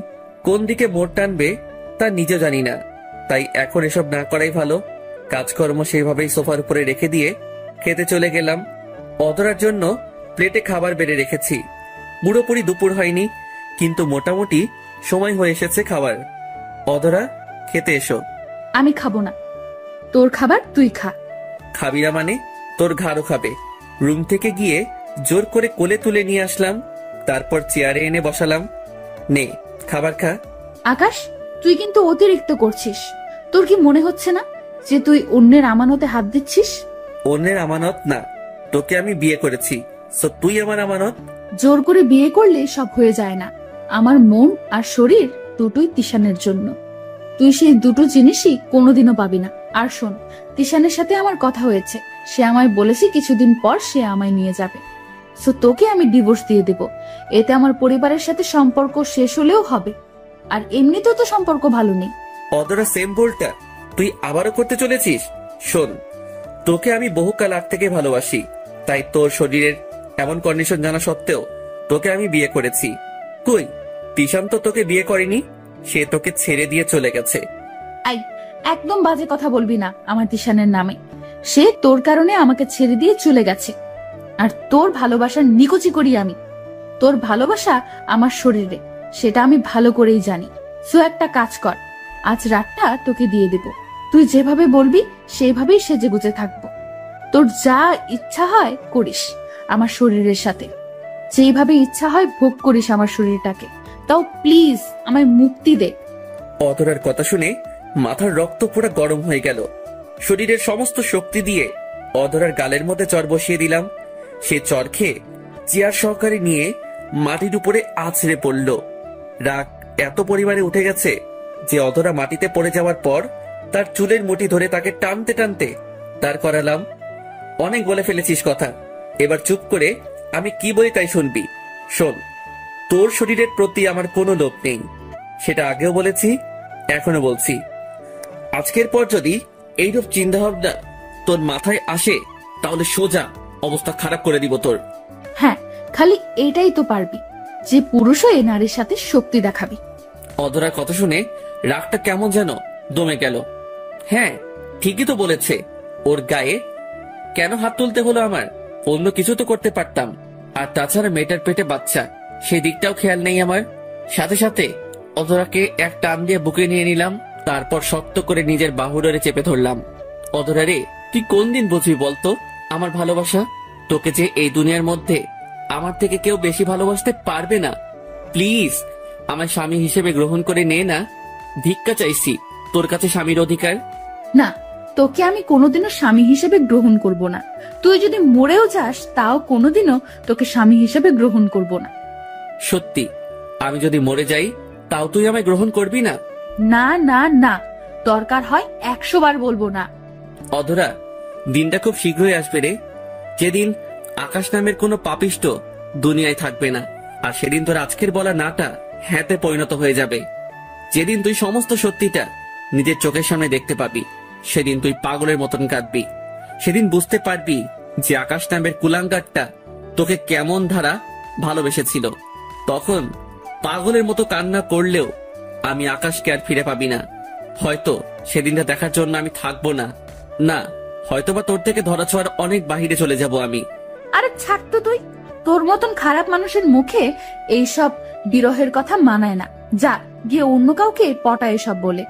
কোন দিকে মোড় টানবে তা নিজেও জানি না। তাই এখন এসব না করাই ভালো। কাজকর্ম সেইভাবেই সোফার উপরে রেখে দিয়ে খেতে চলে গেলাম। অধরার জন্য প্লেটে খাবার বেড়ে রেখেছি। পুরোপুরি দুপুর হয়নি, কিন্তু মোটামুটি সময় হয়ে এসেছে খাবার। অধরা, খেতে এসো। আমি খাবো না, তোর খাবার তুই খা। খাবি না মানে? তোর ঘাড়ও খাবে। রুম থেকে গিয়ে জোর করে কোলে তুলে নিয়ে আসলাম, তারপর চেয়ারে এনে বসালাম। নে, খাবার খা। আকাশ, তুই কিন্তু অতিরিক্ত করছিস। তোর কি মনে হচ্ছে না যে তুই অন্যের আমানতে হাত দিচ্ছিস? অন্যের আমানত না, তোকে আমি বিয়ে করেছি, সো তুই আমার আমানত। জোর করে বিয়ে করলে সব হয়ে যায় না। আমার মন আর শরীর দুটোই তিশানের জন্য। তুই সেই দুটো জিনিসই কোনোদিনও পাবি না। আর শোন, তিশানের সাথে আমার কথা হয়েছে, সে আমায় বলেছে কিছুদিন পর সে আমায় নিয়ে যাবে। সো তোকে আমি ডিভোর্স দিয়ে দেব। এতে আমার পরিবারের সাথে সম্পর্ক শেষ হলেও হবে, আর এমনিতেও তো সম্পর্ক ভালো নেই। অধরা, সেম ভুলটা তুই আবারও করতে চলেছিস। শোন, তোকে আমি বহুকাল আগ থেকে ভালোবাসি, তাই তোর শরীরের এমন কন্ডিশন জানা সত্ত্বেও তোকে আমি বিয়ে করেছি। কই, তিশান তো তোকে বিয়ে করেনি, সে তোকে ছেড়ে দিয়ে চলে গেছে। আই, একদম বাজে কথা বলবি না আমার তিশানের নামে। সে তোর কারণে আমাকে ছেড়ে দিয়ে চলে গেছে, আর তোর ভালোবাসার নিকুচি করি আমি। তোর ভালোবাসা আমার শরীরে, সেটা আমি ভালো করেই জানি। সো একটা কাজ কর, আজ রাতটা তোকে দিয়ে দেব। তুই যেভাবে বলবি সেইভাবেই সেজে গুজে থাকবো। তোর যা ইচ্ছা হয় করিস আমার শরীরের সাথে, যেইভাবে ইচ্ছা হয় ভোগ করিস আমার শরীরটাকে। তাও প্লিজ আমায় মুক্তি দে। অধরার কথা শুনে মাথার রক্ত পুরো গরম হয়ে গেল। শরীরের সমস্ত শক্তি দিয়ে অধরার গালের মধ্যে চর বসিয়ে দিলাম। সে চর খেয়ে চেয়ার সহকারে নিয়ে মাটির উপরে আছড়ে পড়ল। রাগ এত পরিমাণে উঠে গেছে যে অধরা মাটিতে পড়ে যাওয়ার পর তার চুলের মুঠি ধরে তাকে টানতে টানতে দাঁড় করালাম। অনেক বলে ফেলেছিস কথা, এবার চুপ করে আমি কি বলি তাই শুনবি। শোন, তোর শরীরের প্রতি আমার কোনো লোভ নেই, সেটা আগেও বলেছি, এখনো বলছি। আজকের পর যদি এইরূপ চিন্তা ভাবনা তোর মাথায় আসে তাহলে সোজা অবস্থা খারাপ করে দিব তোর। হ্যাঁ, খালি এটাই তো পারবি, যে পুরুষ হয়ে নারীর সাথে শক্তি দেখাবি। অধরার কথা শুনে রাগটা কেমন যেন দমে গেল। হ্যাঁ, ঠিকই তো বলেছে। ওর গায়ে কেন হাত তুলতে হলো আমার? অন্য কিছু তো করতে পারতাম। আর তাছাড়া মেয়েটার পেটে বাচ্চা, সেই দিকটাও খেয়াল নেই আমার। সাথে সাথে অধরাকে এক টান দিয়ে বুকে নিয়ে নিলাম, তারপর শক্ত করে নিজের বাহুডোরে চেপে ধরলাম। অধরা রে, তুই কোন দিন বুঝবি বলতো আমার ভালোবাসা? তোকে যে এই দুনিয়ার মধ্যে আমার থেকে কেউ বেশি ভালোবাসতে পারবে না। প্লিজ আমার স্বামী হিসেবে গ্রহণ করে নে না। ভিক্ষা চাইছি তোর কাছে স্বামীর অধিকার। না, তোকে আমি কোনোদিনও স্বামী হিসেবে গ্রহণ করব না। তুই যদি মরেও যাস তাও কোনোদিনও তোকে স্বামী হিসেবে গ্রহণ করব না। সত্যি আমি যদি মরে যাই তাও তুই আমায় গ্রহণ করবি না? না না না, দরকার হয় 100 বার বলবো না। অধরা, দিনটা খুব শীঘ্রই আসবে রে, যেদিন আকাশ নামের কোনো পাপিষ্ট দুনিয়ায় থাকবে না। আর সেদিন তোর আজকের বলা নাটা হ্যাঁতে পরিণত হয়ে যাবে। যেদিন তুই সমস্ত সত্যিটা নিজের চোখের সামনে দেখতে পাবি, সেদিন তুই পাগলের মতন কাঁদবি। সেদিন বুঝতে পারবি যে আকাশ নামের কুলাঙ্গারটা তোকে কেমন ধারা ভালোবেসেছিল। তখন পাগলের মতো কান্না করলেও আমি আকাশকে আর ফিরে পাবি না। হয়তো সেদিনটা দেখার জন্য আমি থাকবো না, না হয়তোবা তোর থেকে ধরা ছোঁয়ার অনেক বাহিরে চলে যাব আমি। আরে ছাড় তো তুই, তোর মতন খারাপ মানুষের মুখে এইসব বিরহের কথা মানায় না। যা গিয়ে অন্য কাউকে পটা এসব বলে।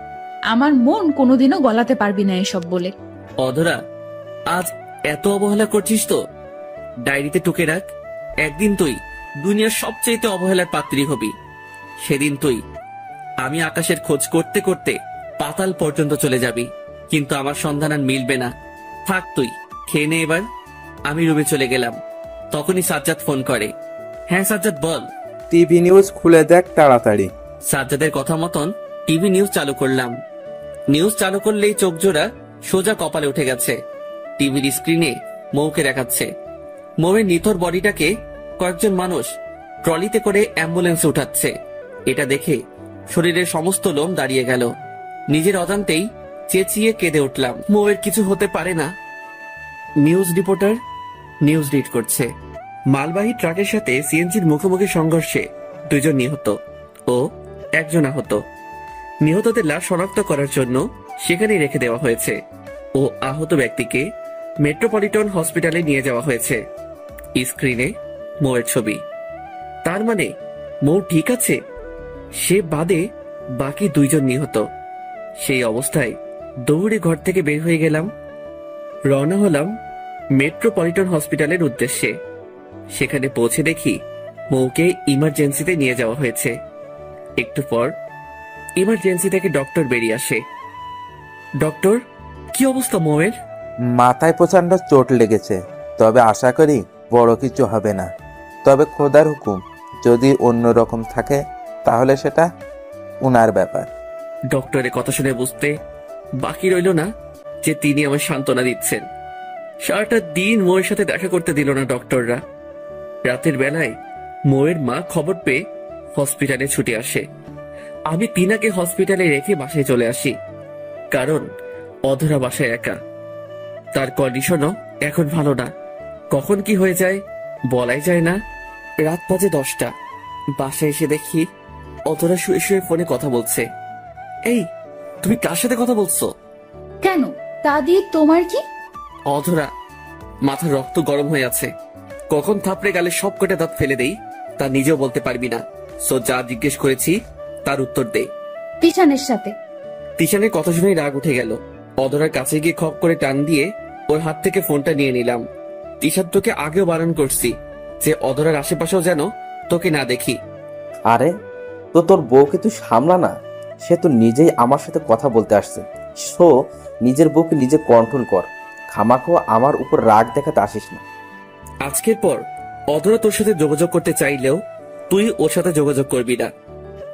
আমার মন কোনোদিনও গলাতে পারবি না এসব বলে। অধরা, আজ এত অবহেলা করছিস তো ডায়েরিতে টুকে রাখ। একদিন তুই দুনিয়ার সবচেয়ে অবহেলার পাত্রী হবি। সেদিন তুই আমি আকাশের খোঁজ করতে করতে পাতাল পর্যন্ত চলে যাবি, কিন্তু আমার সন্ধান আর মিলবে না। থাক তুই, খেয়ে নে এবার। আমি রুমে চলে গেলাম, তখনই সাজ্জাদ ফোন করে। হ্যাঁ সাজ্জাদ বল। টিভি নিউজ খুলে দেখ তাড়াতাড়ি। সাজ্জাদের কথা মতন টিভি নিউজ চালু করলাম। নিউজ চালু করলেই চোখ জোড়া সোজা কপালে উঠে গেছে। টিভির স্ক্রিনে মৌকে দেখাচ্ছে। মৌয়ের নিথর বডিটাকে কয়েকজন মানুষ ট্রলিতে করে অ্যাম্বুলেন্সে উঠাচ্ছে। এটা দেখে শরীরের সমস্ত লোম দাঁড়িয়ে গেল। নিজের অজান্তেই চেঁচিয়ে কেঁদে উঠলাম। মৌয়ের কিছু হতে পারে না। নিউজ রিপোর্টার নিউজ রিড করছে। মালবাহী ট্রাকের সাথে সিএনজির মুখোমুখি সংঘর্ষে 2 জন নিহত ও 1 জন আহত। নিহতদের লাশ শনাক্ত করার জন্য সেখানেই রেখে দেওয়া হয়েছে ও আহত ব্যক্তিকে মেট্রোপলিটন হসপিটালে নিয়ে যাওয়া হয়েছে। স্ক্রিনে মৌয়ের ছবি। তার মানে মৌ ঠিক আছে, সে বাদে বাকি 2 জন নিহত। সেই অবস্থায় দৌড়ে ঘর থেকে বের হয়ে গেলাম। রওনা হলাম মেট্রোপলিটন হসপিটালের উদ্দেশ্যে। সেখানে পৌঁছে দেখি মৌকে ইমার্জেন্সিতে নিয়ে যাওয়া হয়েছে। একটু পর ইমার্জেন্সি থেকে ডক্টর বেরিয়ে আসে। ডক্টর, কি অবস্থা মৌয়ের? মাথায় প্রচন্ড চোট লেগেছে, তবে আশা করি বড় কিছু হবে না। তবে খোদার হুকুম যদি অন্য রকম থাকে তাহলে সেটা উনার ব্যাপার। ডক্টরের কথা শুনে বুঝতে বাকি রইল না যে তিনি আমার সান্ত্বনা দিচ্ছেন। সারাটা দিন মৌয়ের সাথে দেখা করতে দিল না ডক্টররা। রাতের বেলায় মৌয়ের মা খবর পেয়ে হসপিটালে ছুটে আসে। আমি টিনাকে হসপিটালে রেখে বাসায় চলে আসি, কারণ অধরা বাসায় একা। তার কন্ডিশনও এখন ভালো না। কখন কি হয়ে যায় বলাই যায় না। রাত বাজে 10টা। বাসায় এসে দেখি অধরা শুয়ে শুয়ে ফোনে কথা বলছে। এই, তুমি কার সাথে কথা বলছো? কেন, তা দিয়ে তোমার কি? অধরা, মাথার রক্ত গরম হয়ে আছে। কখন থাপড়ে গালে সব কটা দাঁত ফেলে দেই তা নিজেও বলতে পারবি না। সো যা জিজ্ঞেস করেছি তার উত্তর দে। তিশানের সাথে। তিশানের কথা শুনে রাগ উঠে গেল। অধরার কাছে গিয়ে খপ করে টান দিয়ে ওর হাত থেকে ফোনটা নিয়ে নিলাম। তিশার, তোকে আগেও বারণ করছি যে অধরার আশেপাশেও যেন তোকে না দেখি। আরে তো তোর বউকে তুই সামলা না, সে তো নিজেই আমার সাথে কথা বলতে আসছে। সো নিজের বউকে নিজে কন্ট্রোল কর, খামাখো আমার উপর রাগ দেখাতে আসিস না। আজকের পর অধরা তোর সাথে যোগাযোগ করতে চাইলেও তুই ওর সাথে যোগাযোগ করবি না।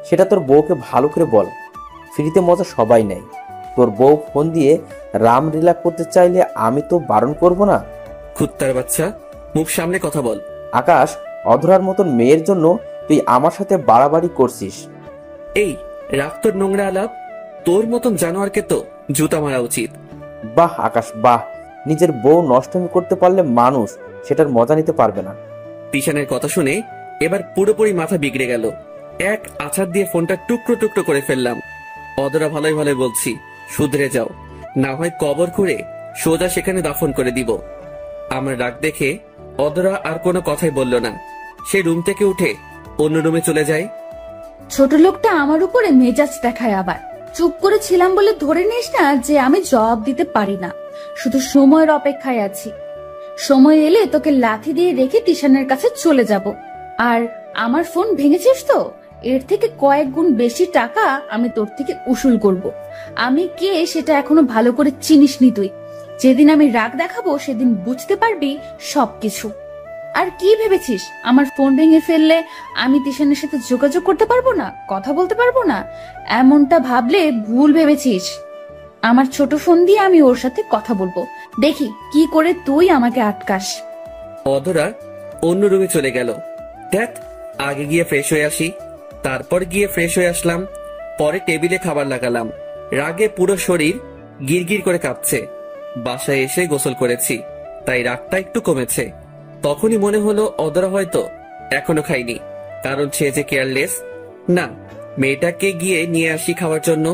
সেটা তোর বউকে ভালো করে বল, ফ্রিতে মজা সবাই নেয়। তোর বউ ফোন দিয়ে রামলীলা করতে চাইলে আমি তো বারণ করব না। কুত্তার বাচ্চা, মুখ সামনে কথা বল। আকাশ, অধরার মতন মেয়ের জন্য তুই আমার সাথে বাড়াবাড়ি করছিস। এই রাগ তোর নোংরা আলাপ। তোর মতন জানোয়ারকে তো জুতা মারা উচিত। বাহ আকাশ বাহ, নিজের বউ নষ্টমি করতে পারলে মানুষ সেটার মজা নিতে পারবে না। তিশানের কথা শুনে এবার পুরোপুরি মাথা বিগড়ে গেল। এক আছাড় দিয়ে ফোনটা টুকরো টুকরো করে ফেললাম। অধরা, ভালোই ভালোই বলছি, শুধরে যাও, না হয় কবর করে সোজা সেখানে দাফন করে দিব। আমার রাগ দেখে অধরা আর কোনো কথাই বলল না। সে রুম থেকে উঠে অন্য রুমে চলে যায়। ছোট লোকটা আমার উপরে মেজাজ দেখায় আবার। চুপ করে ছিলাম বলে ধরে নিস না যে আমি জবাব দিতে পারি না। শুধু সময়ের অপেক্ষায় আছি। সময় এলে তোকে লাথি দিয়ে রেখে তিশানের কাছে চলে যাব। আর আমার ফোন ভেঙেছিস তো, এর থেকে কয়েক গুণ বেশি টাকা আমি তোর থেকে উসুল করব। আমি কে সেটা এখনো ভালো করে চিনিসনি তুই। যেদিন আমি রাগ দেখাবো সেদিন বুঝতে পারবি সবকিছু। আর কি ভেবেছিস আমার ফোন ভেঙে ফেললে আমি তিশানের সাথে যোগাযোগ করতে পারবো না, কথা বলতে পারবো না? এমনটা ভাবলে ভুল ভেবেছিস। আমার ছোট ফোন দিয়ে আমি ওর সাথে কথা বলবো, দেখি কি করে তুই আমাকে আটকাস। অধরা অন্য রুমে চলে গেল। দেখ, আগে গিয়ে ফ্রেশ হয়ে আসি। তারপর গিয়ে ফ্রেশ হয়ে আসলাম। পরে টেবিলে খাবার লাগালাম। রাগে পুরো শরীর গিরগির করে কাঁপছে। বাসায় এসে গোসল করেছি, তাই রাগটা একটু কমেছে। তখনই মনে হলো অধরা হয়তো এখনো খাইনি, কারণ সে যে কেয়ারলেস। না, মেয়েটাকে গিয়ে নিয়ে আসি খাওয়ার জন্য।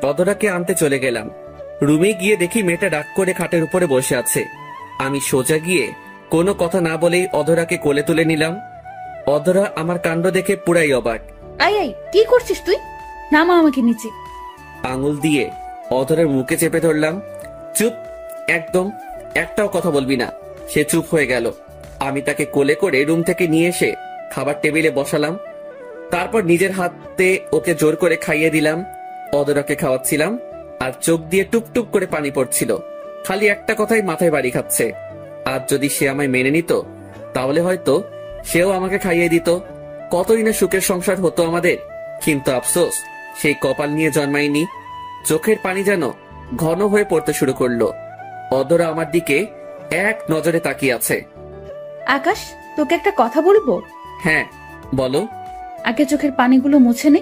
অধরাকে আনতে চলে গেলাম। রুমে গিয়ে দেখি মেয়েটা রাগ করে খাটের উপরে বসে আছে। আমি সোজা গিয়ে কোনো কথা না বলেই অধরাকে কোলে তুলে নিলাম। অধরা আমার কাণ্ড দেখে পুরাই অবাক। আই আই, কি করছিস তুই? নামা আমাকে নিচে। আঙুল দিয়ে অধরার মুখে চেপে ধরলাম। চুপ, একদম একটাও কথা বলবি না। সে চুপ হয়ে গেল। আমি তাকে কোলে করে রুম থেকে নিয়ে এসে খাবার টেবিলে বসালাম। তারপর নিজের হাতে ওকে জোর করে খাইয়ে দিলাম। অধরাকে খাওয়াচ্ছিলাম আর চোখ দিয়ে টুপটুপ করে পানি পড়ছিল। খালি একটা কথাই মাথায় বাড়ি খাচ্ছে। আজ যদি সে আমায় মেনে নিত, তাহলে হয়তো সেও আমাকে খাইয়ে দিত। কতই না সুখের সংসার হতো আমাদের। কিন্তু আফসোস, সেই কপাল নিয়ে জন্মাইনি। চোখের পানি যেন ঘন হয়ে পড়তে শুরু করলো। অধরা আমার দিকে এক নজরে তাকিয়ে আছে। আকাশ, তোকে একটা কথা বলবো। হ্যাঁ, বলো। আগে চোখের পানিগুলো মুছে নে।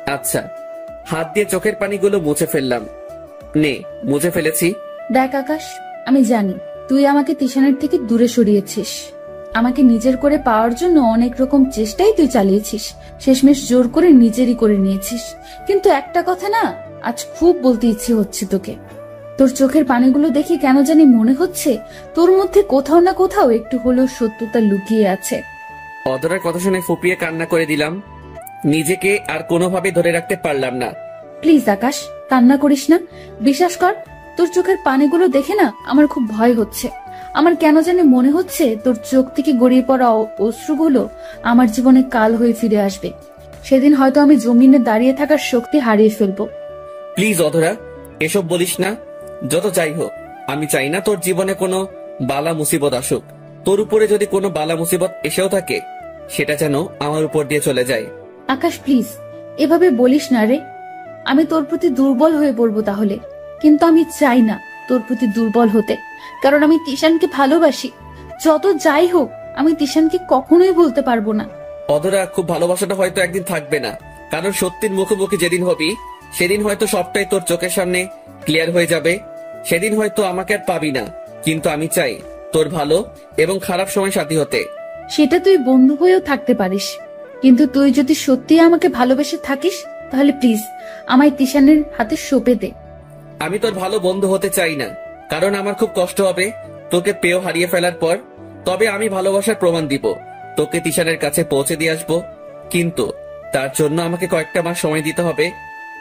আচ্ছা। হাত দিয়ে চোখের পানিগুলো মুছে ফেললাম। নে, মুছে ফেলেছি। দেখ আকাশ, আমি জানি তুই আমাকে তিশানের থেকে দূরে সরিয়েছিস। আমাকে নিজের করে পাওয়ার জন্য অনেক রকম চেষ্টাই তুই চালিয়েছিস। শেষমেশ জোর করে নিজেরই করে নিয়েছিস। কিন্তু একটা কথা না, আজ খুব বলতে ইচ্ছে হচ্ছে তোকে। তোর চোখের পানিগুলো দেখে কেন জানি মনে হচ্ছে তোর মধ্যে কোথাও না কোথাও একটু হলেও সত্যতা লুকিয়ে আছে। অধরার কথা শুনে ফুপিয়ে কান্না করে দিলাম। নিজেকে আর কোনোভাবে ধরে রাখতে পারলাম না। প্লিজ আকাশ, কান্না করিস না। বিশ্বাস কর, তোর চোখের পানিগুলো দেখে না আমার খুব ভয় হচ্ছে। আমার কেন জানি মনে হচ্ছে তোর চোখ থেকে গড়িয়ে পড়া অশ্রুগুলো আমার জীবনে কাল হয়ে ফিরে আসবে। সেদিন হয়তো আমি জমিনে দাঁড়িয়ে থাকার শক্তি হারিয়ে ফেলবো। প্লিজ অধরা, এসব বলিস না। যত যাই হোক, আমি চাই না তোর জীবনে কোনো বালা মুসিবত আসুক। তোর উপরে যদি কোনো বালা মুসিবত এসেও থাকে, সেটা যেন আমার উপর দিয়ে চলে যায়। আকাশ প্লিজ, এভাবে বলিস না রে। আমি তোর প্রতি দুর্বল হয়ে পড়বো তাহলে। কিন্তু আমি চাই না তোর প্রতি দুর্বল হতে, কারণ আমি তিশানকে ভালোবাসি। যত যাই হোক, আমি তিশানকে কখনোই ভুলতে পারবো না। অধরা, খুব ভালোবাসাটা হয়তো একদিন থাকবে না, কারণ সত্যির মুখোমুখি যেদিন হবি, সেদিন হয়তো সবটাই তোর চোখের সামনে ক্লিয়ার হয়ে যাবে। সেদিন হয়তো আমাকে আর পাবি না। কিন্তু আমি চাই তোর ভালো এবং খারাপ সময় সাথী হতে। সেটা তুই বন্ধু হয়েও থাকতে পারিস, কিন্তু তুই যদি সত্যি আমাকে ভালোবেসে থাকিস, তাহলে প্লিজ আমায় তিশানের হাতে সঁপে দে। আমি তোর ভালো বন্ধু হতে চাই না, কারণ আমার খুব কষ্ট হবে তোকে পেয়েও হারিয়ে ফেলার পর। তবে আমি ভালোবাসার প্রমাণ দিব, তোকে তিশানের কাছে পৌঁছে দিয়ে আসবো। কিন্তু তার জন্য আমাকে কয়েকটা মাস সময় দিতে হবে।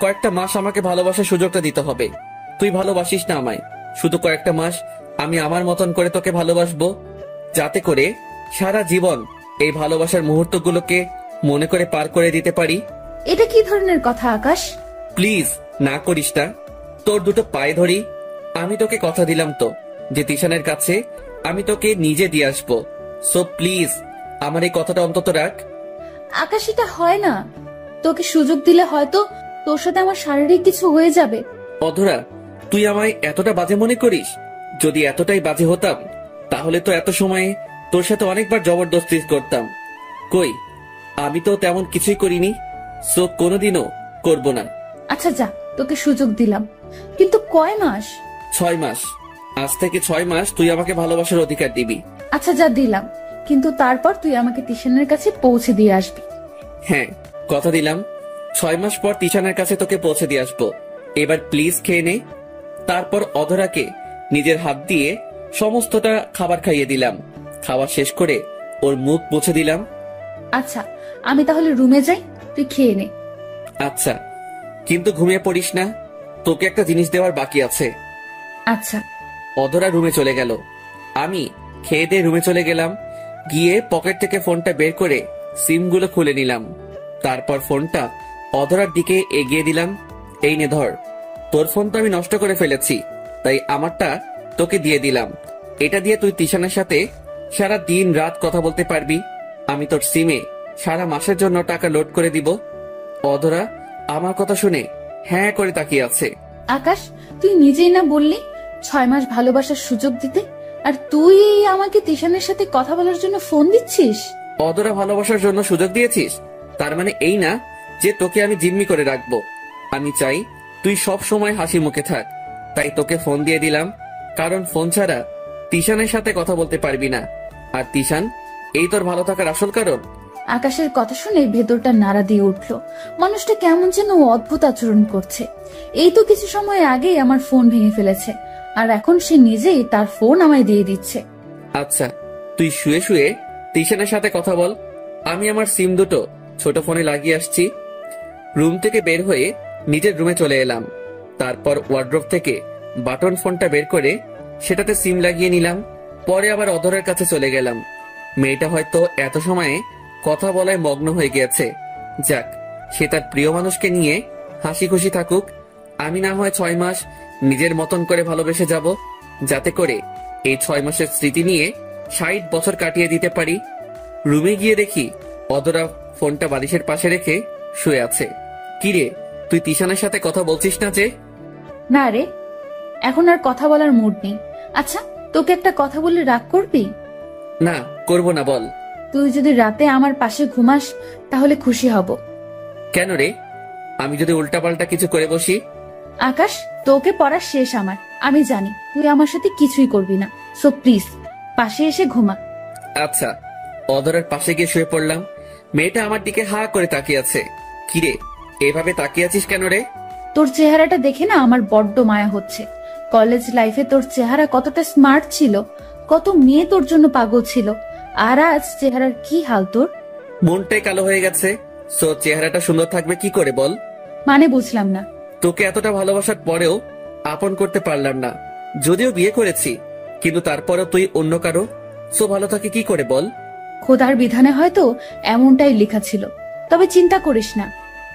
কয়েকটা মাস আমাকে ভালোবাসার সুযোগটা দিতে হবে। তুই ভালোবাসিস না আমায়, শুধু কয়েকটা মাস আমি আমার মতন করে তোকে ভালোবাসবো, যাতে করে সারা জীবন এই ভালোবাসার মুহূর্তগুলোকে মনে করে পার করে দিতে পারি। এটা কি ধরনের কথা আকাশ? প্লিজ না করিস না। তোর দুটো পায়ে ধরি। আমি তোকে কথা দিলাম তো যে তিশানের কাছে আমি তোকে নিজে দিয়ে আসবো। সো প্লিজ আমার এই কথাটা অন্তত রাখ। আকাশ, এটা হয় না। তোকে সুযোগ দিলে হয়তো তোর সাথে আমার শারীরিক কিছু হয়ে যাবে। অধরা, তুই আমায় এতটা বাজে মনে করিস? যদি এতটাই বাজে হতাম, তাহলে তো এত সময়ে তোর সাথে অনেকবার জবরদস্তি করতাম। কই, আমি তো তেমন কিছুই করিনি। সো কোনোদিনও করব না। আচ্ছা যা, তোকে সুযোগ দিলাম, কিন্তু কয় মাস? 6 মাস। আজ থেকে 6 মাস তুই আমাকে ভালোবাসার অধিকার দিবি। আচ্ছা যা, দিলাম, কিন্তু তারপর তুই আমাকে তিশানের কাছে পৌঁছে দিয়ে আসবি। হ্যাঁ, কথা দিলাম 6 মাস পর তিশানের কাছে তোকে পৌঁছে দিয়ে আসবো। এবার প্লিজ খেয়ে নে। তারপর অধরাকে নিজের হাত দিয়ে সমস্তটা খাবার খাইয়ে দিলাম। খাবার শেষ করে ওর মুখ মুছে দিলাম। আচ্ছা, আমি তাহলে রুমে যাই, তুই খেয়ে নে। আচ্ছা, কিন্তু ঘুমিয়ে পড়িস না, তোকে একটা জিনিস দেওয়ার বাকি আছে। আচ্ছা। অধরা রুমে চলে গেল। আমি খেয়ে দিয়ে রুমে চলে গেলাম। গিয়ে পকেট থেকে ফোনটা বের করে সিমগুলো খুলে নিলাম। তারপর ফোনটা অধরার দিকে এগিয়ে দিলাম। এই নে ধর, তোর ফোন তো আমি নষ্ট করে ফেলেছি, তাই আমারটা তোকে দিয়ে দিলাম। এটা দিয়ে তুই তিশানের সাথে সারা দিন রাত কথা বলতে পারবি। আমি তোর সিমে সারা মাসের জন্য টাকা লোড করে দিব। অধরা আমার কথা শুনে হ্যাঁ করে তাকিয়ে আছে। আকাশ, তুই নিজেই না বললি 6 মাস ভালোবাসার সুযোগ দিতে, আর তুই আমাকে তিশানের সাথে কথা বলার জন্য ফোন দিচ্ছিস? অধরা ভালোবাসার জন্য সুযোগ দিয়েছিস, তার মানে এই না যে তোকে আমি জিম্মি করে রাখবো। আমি চাই তুই সব সময় হাসি মুখে থাক, তাই তোকে ফোন দিয়ে দিলাম। কারণ ফোন ছাড়া তিশানের সাথে কথা বলতে পারবি না, আর তিশান এই তোর ভালো থাকার আসল কারণ। আকাশের কথা শুনে ভেতরটা নাড়া দিয়ে উঠল। মানুষটা কেমন যেন অদ্ভুত আচরণ করছে। এই তো কিছু সময় আগেই আমার ফোন ভেঙে ফেলেছে, আর এখন সে নিজেই তার ফোন আমায় দিয়ে দিচ্ছে। আচ্ছা, তুই শুয়ে শুয়ে তিশানের সাথে কথা বল, আমি আমার সিম দুটো ছোট ফোনে লাগিয়ে আসছি। রুম থেকে বের হয়ে নিজের রুমে চলে এলাম। তারপর ওয়ার্ড্রোব থেকে বাটন ফোনটা বের করে সেটাতে সিম লাগিয়ে নিলাম। পরে আবার অধরের কাছে চলে গেলাম। মেয়েটা হয়তো এত সময়ে কথা বলায় মগ্ন হয়ে গিয়েছে। যাক, সে তার প্রিয় মানুষকে নিয়ে হাসি খুশি থাকুক। আমি না হয় 6 মাস নিজের মতন করে ভালোবেসে যাব, যাতে করে এই 6 মাসের স্মৃতি নিয়ে 60 বছর কাটিয়ে দিতে পারি। রুমে গিয়ে দেখি অধরা ফোনটা বালিশের পাশে রেখে শুয়ে আছে। কিরে, তুই তিশানের সাথে কথা বলছিস না যে? না রে, এখন আর কথা বলার মুড নেই। আচ্ছা, তোকে একটা কথা বলে রাগ করবি? না, করব না, বল। তুই যদি রাতে আমার পাশে ঘুমাস তাহলে খুশি হব। কেন রে? আমি যদি উল্টাপাল্টা কিছু করে বসি? আকাশ, তোকে পড়া শেষ আমার, আমি জানি তুই আমার সাথে কিছুই করবি না। সো প্লিজ পাশে এসে ঘুমা। আচ্ছা। অধরার পাশে গিয়ে শুয়ে পড়লাম। মেয়েটা আমার দিকে হা করে তাকিয়ে আছে। কিরে, এভাবে তাকিয়ে আছিস কেন রে? তোর চেহারাটা দেখে না আমার বড্ড মায়া হচ্ছে। কলেজ লাইফে তোর চেহারা কতটা স্মার্ট ছিল, কত মেয়ে তোর জন্য পাগল ছিল, আর আজ চেহারার কি হাল তোর? মনটাই কালো হয়ে গেছে। সো চেহারাটা সুন্দর থাকবে কি করে বল? মানে বুঝলাম না। তোকে এতটা ভালোবাসার পরেও আপন করতে পারলাম না। যদিও বিয়ে করেছি, কিন্তু তারপরেও তুই অন্য কারো। সো ভালো থাকে কি করে বল? খোদার বিধানে হয়তো এমনটাই লেখা ছিল। তবে চিন্তা করিস না,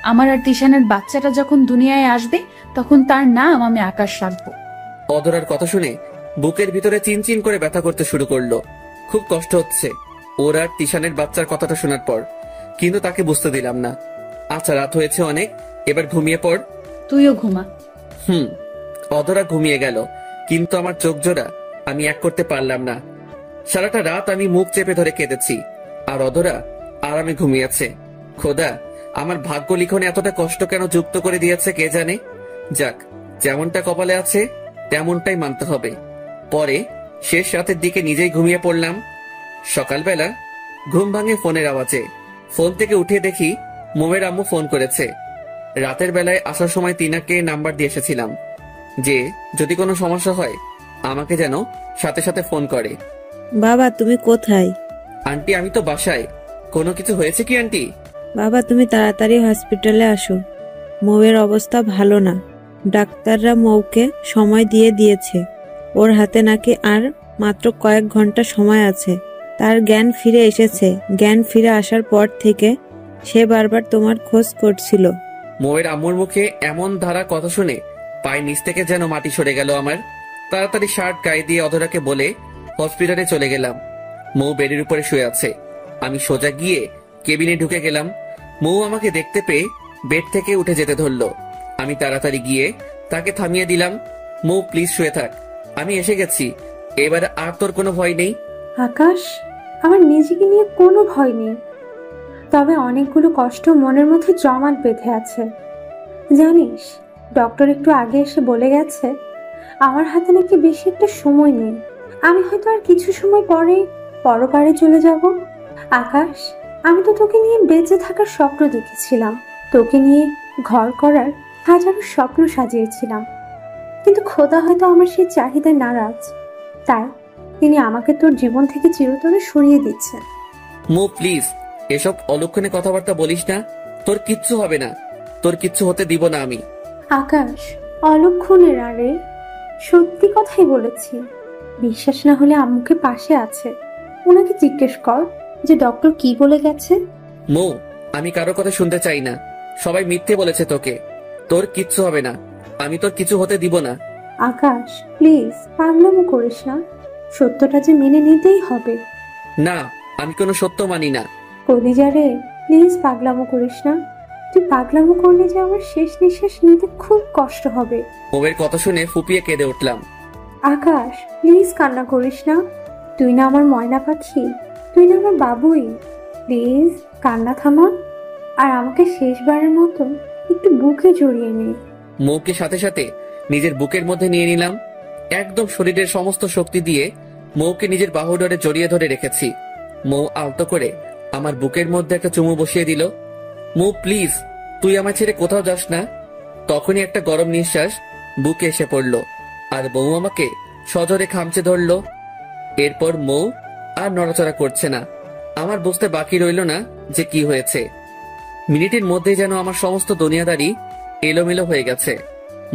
আমার আর তিশানের বাচ্চাটা যখন দুনিয়ায় আসবে তখন তার নাম আমি আকাশ রাখবো। অধরার কথা শুনে বুকের ভিতরে চিনচিন করে ব্যথা করতে শুরু করলো। খুব কষ্ট হচ্ছে ওর আর তিশানের বাচ্চার কথাটা শোনার পর, কিন্তু তাকে বুঝতে দিলাম না। আচ্ছা, রাত হয়েছে অনেক, এবার ঘুমিয়ে পড়। তুইও ঘুমা। অধরা ঘুমিয়ে গেল, কিন্তু আমার চোখ জোড়া আমি এক করতে পারলাম না। সারাটা রাত আমি মুখ চেপে ধরে কেঁদেছি, আর অধরা আরামে ঘুমিয়েছে। খোদা, আমার ভাগ্য লিখনে এতটা কষ্ট কেন যুক্ত করে দিয়েছে কে জানে। যাক, যেমনটা কপালে আছে তেমনটাই মানতে হবে। পরে শেষ রাতের দিকে নিজেই ঘুমিয়ে পড়লাম। সকালবেলা ঘুম ভাঙে ফোনের আওয়াজে। ফোন থেকে উঠে দেখি মোমের আম্মু ফোন করেছে। রাতের বেলায় আসার সময় তিনাকে নাম্বার দিয়ে এসেছিলাম যে যদি কোনো সমস্যা হয় আমাকে যেন সাথে সাথে ফোন করে। বাবা, তুমি কোথায়? আন্টি, আমি তো বাসায়। কোনো কিছু হয়েছে কি আন্টি? বাবা, তুমি তাড়াতাড়ি হসপিটালে আসো। মৌয়ের অবস্থা ভালো না। ডাক্তাররা মৌকে সময় দিয়েছে। ওর হাতে নাকি আর মাত্র কয়েক ঘন্টা সময় আছে। তার জ্ঞান ফিরে এসেছে। জ্ঞান ফিরে আসার পর থেকে সে বারবার তোমার খোঁজ করছিল। মৌয়ের আম্মুর মুখে এমন ধারা কথা শুনে পায়ের নিচ থেকে যেন মাটি সরে গেল আমার। তাড়াতাড়ি শার্ট গায়ে দিয়ে অধরাকে বলে হসপিটালে চলে গেলাম। মৌ বেডের উপরে শুয়ে আছে। আমি সোজা গিয়ে কেবিনে ঢুকে গেলাম। মৌ আমাকে দেখতে পেয়ে বেড থেকে উঠে যেতে ধরলো। আমি তাড়াতাড়ি গিয়ে তাকে থামিয়ে দিলাম। মৌ, প্লিজ শুয়ে থাক, আমি এসে গেছি। এবার আর তোর কোনো ভয় নেই। আকাশ, আমার নিজেকে নিয়ে কোনো ভয় নেই, তবে অনেকগুলো কষ্ট মনের মধ্যে জমাট বেঁধে আছে। জানিস, ডক্টর একটু আগে এসে বলে গেছে আমার হাতে নাকি বেশি একটা সময় নেই। আমি হয়তো আর কিছু সময় পরে পরপারে চলে যাব। আকাশ, আমি তো তোকে নিয়ে বেঁচে থাকার স্বপ্ন দেখেছিলাম, তোকে নিয়ে ঘর করার হাজারো স্বপ্ন সাজিয়েছিলাম, কিন্তু খোদা হয়তো আমার সেই চাহিদায় নারাজ। তাই তিনি আমাকে তোর জীবন থেকে চিরতরে সরিয়ে দিচ্ছেন। মৌ, প্লিজ এসব অলক্ষণে কথাবার্তা বলিস না। তোর কিচ্ছু হবে না, তোর কিচ্ছু হতে দিব না আমি। আকাশ, অলক্ষণের আরে সত্যি কথাই বলেছি। বিশ্বাস না হলে আম্মুকে পাশে আছে, ওনাকে জিজ্ঞেস কর যে ডক্টর কি বলে গেছে। মৌ, আমি কারো কথা শুনতে চাই না। সবাই মিথ্যে বলেছে তোকে। তোর কিচ্ছু হবে না, আমি তোর কিছু হতে দিব না। আকাশ প্লিজ পাগলামো করিস না, সত্যটা যে মেনে নিতেই হবে। না, আমি কোনো সত্য মানি না। কলিজা রে, প্লিজ পাগলামো করিস না। তুই পাগলামো করলে যে আমার শেষ নিঃশ্বাস নিতে খুব কষ্ট হবে। মৌয়ের কথা শুনে ফুপিয়ে কেঁদে উঠলাম। আকাশ প্লিজ কান্না করিস না, তুই না আমার ময়না পাখি, তুই না আমার বাবুই। প্লিজ কান্না থামা, আর আমাকে শেষবারের মতো একটু বুকে জড়িয়ে নে। মৌকে সাথে সাথে নিজের বুকের মধ্যে নিয়ে নিলাম। একদম শরীরের সমস্ত শক্তি দিয়ে মৌকে নিজের বাহুডোরে জড়িয়ে ধরে রেখেছি। মৌ আলতো করে আমার বুকের মধ্যে একটা চুমু বসিয়ে দিল। মৌ প্লিজ, তুই আমার ছেড়ে কোথাও যাস না। তখনই একটা গরম নিঃশ্বাস বুকে এসে পড়ল, আর বউ আমাকে সজোরে খামচে ধরল। এরপর মৌ আর নড়াচড়া করছে না। আমার বুঝতে বাকি রইল না যে কি হয়েছে। মিনিটের মধ্যে যেন আমার সমস্ত দুনিয়াদারি এলোমেলো হয়ে গেছে।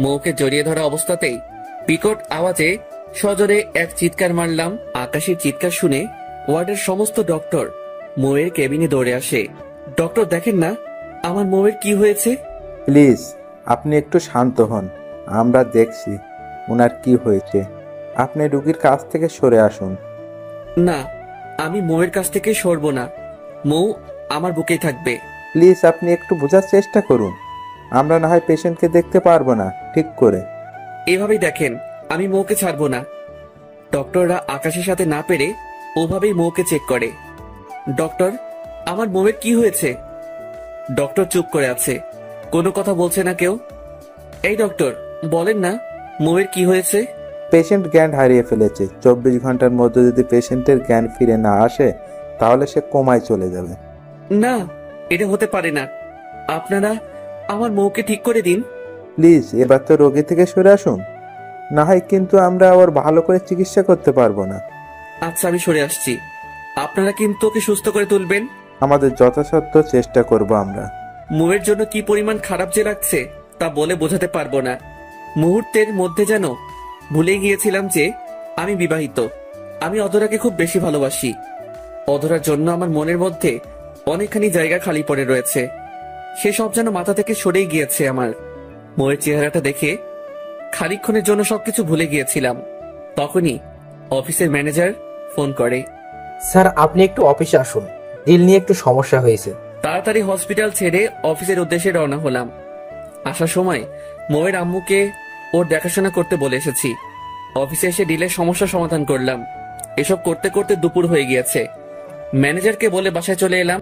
মৌকে জড়িয়ে ধরা অবস্থাতেই বিকট আওয়াজে সজোরে এক চিৎকার মারলাম। আকাশের চিৎকার শুনে ওয়ার্ডের সমস্ত ডক্টর মৌয়ের কেবিনে দৌড়ে আসে। ডক্টর দেখেন না আমার মৌয়ের কি হয়েছে। প্লিজ আপনি একটু শান্ত হন, আমরা দেখছি ওনার কি হয়েছে। আপনি রুগীর কাছ থেকে সরে আসুন। না, আমি মৌয়ের কাছ থেকে সরবো না। মৌ আমার বুকেই থাকবে। প্লিজ আপনি একটু বোঝার চেষ্টা করুন, আমরা না হয় পেশেন্টকে দেখতে পারবো না ঠিক করে। এভাবেই দেখেন, আমি মৌকে ছাড়বো না। ডক্টররা আকাশের সাথে না পেরে ওভাবেই মৌকে চেক করে। ডক্টর, আমার মৌয়ের কি হয়েছে? ডক্টর চুপ করে আছে, কোনো কথা বলছে না কেউ। এই ডক্টর, বলেন না মৌয়ের কি হয়েছে? পেশেন্ট জ্ঞান হারিয়ে ফেলেছে। 24 ঘন্টার মধ্যে যদি পেশেন্টের জ্ঞান ফিরে না আসে তাহলে সে কোমায় চলে যাবে। না, এটা হতে পারে না। আপনারা আমার মৌকে ঠিক করে দিন। প্লিজ এবার তো রোগী থেকে সরে আসুন, না হয় কিন্তু আমরা আবার ভালো করে চিকিৎসা করতে পারবো না। আচ্ছা, আমি সরে আসছি। আপনারা কিন্তু ওকে সুস্থ করে তুলবেন। আমাদের যথাসাধ্য চেষ্টা করব আমরা। মৌয়ের জন্য কি পরিমাণ খারাপ যে লাগছে তা বলে বোঝাতে পারবো না। মুহূর্তের মধ্যে যেন ভুলে গিয়েছিলাম যে আমি বিবাহিত। আমি অধরাকে খুব বেশি ভালোবাসি। অধরার জন্য আমার মনের মধ্যে অনেকখানি জায়গা খালি পড়ে রয়েছে। সেসব যেন মাথা থেকে সরেই গিয়েছে আমার। মৌয়ের চেহারাটা দেখে খানিকক্ষণের জন্য সবকিছু ভুলে গিয়েছিলাম। তখনই অফিসের ম্যানেজার ফোন করে। স্যার আপনি একটু অফিসে আসুন, ডিল নিয়ে একটু সমস্যা হয়েছে। তাড়াতাড়ি হসপিটাল ছেড়ে অফিসের উদ্দেশ্যে রওনা হলাম। আসার সময় মৌয়ের আম্মুকে ওর দেখাশোনা করতে বলে এসেছি। অফিসে এসে ডিলের সমস্যা সমাধান করলাম। এসব করতে করতে দুপুর হয়ে গিয়েছে। ম্যানেজারকে বলে বাসায় চলে এলাম।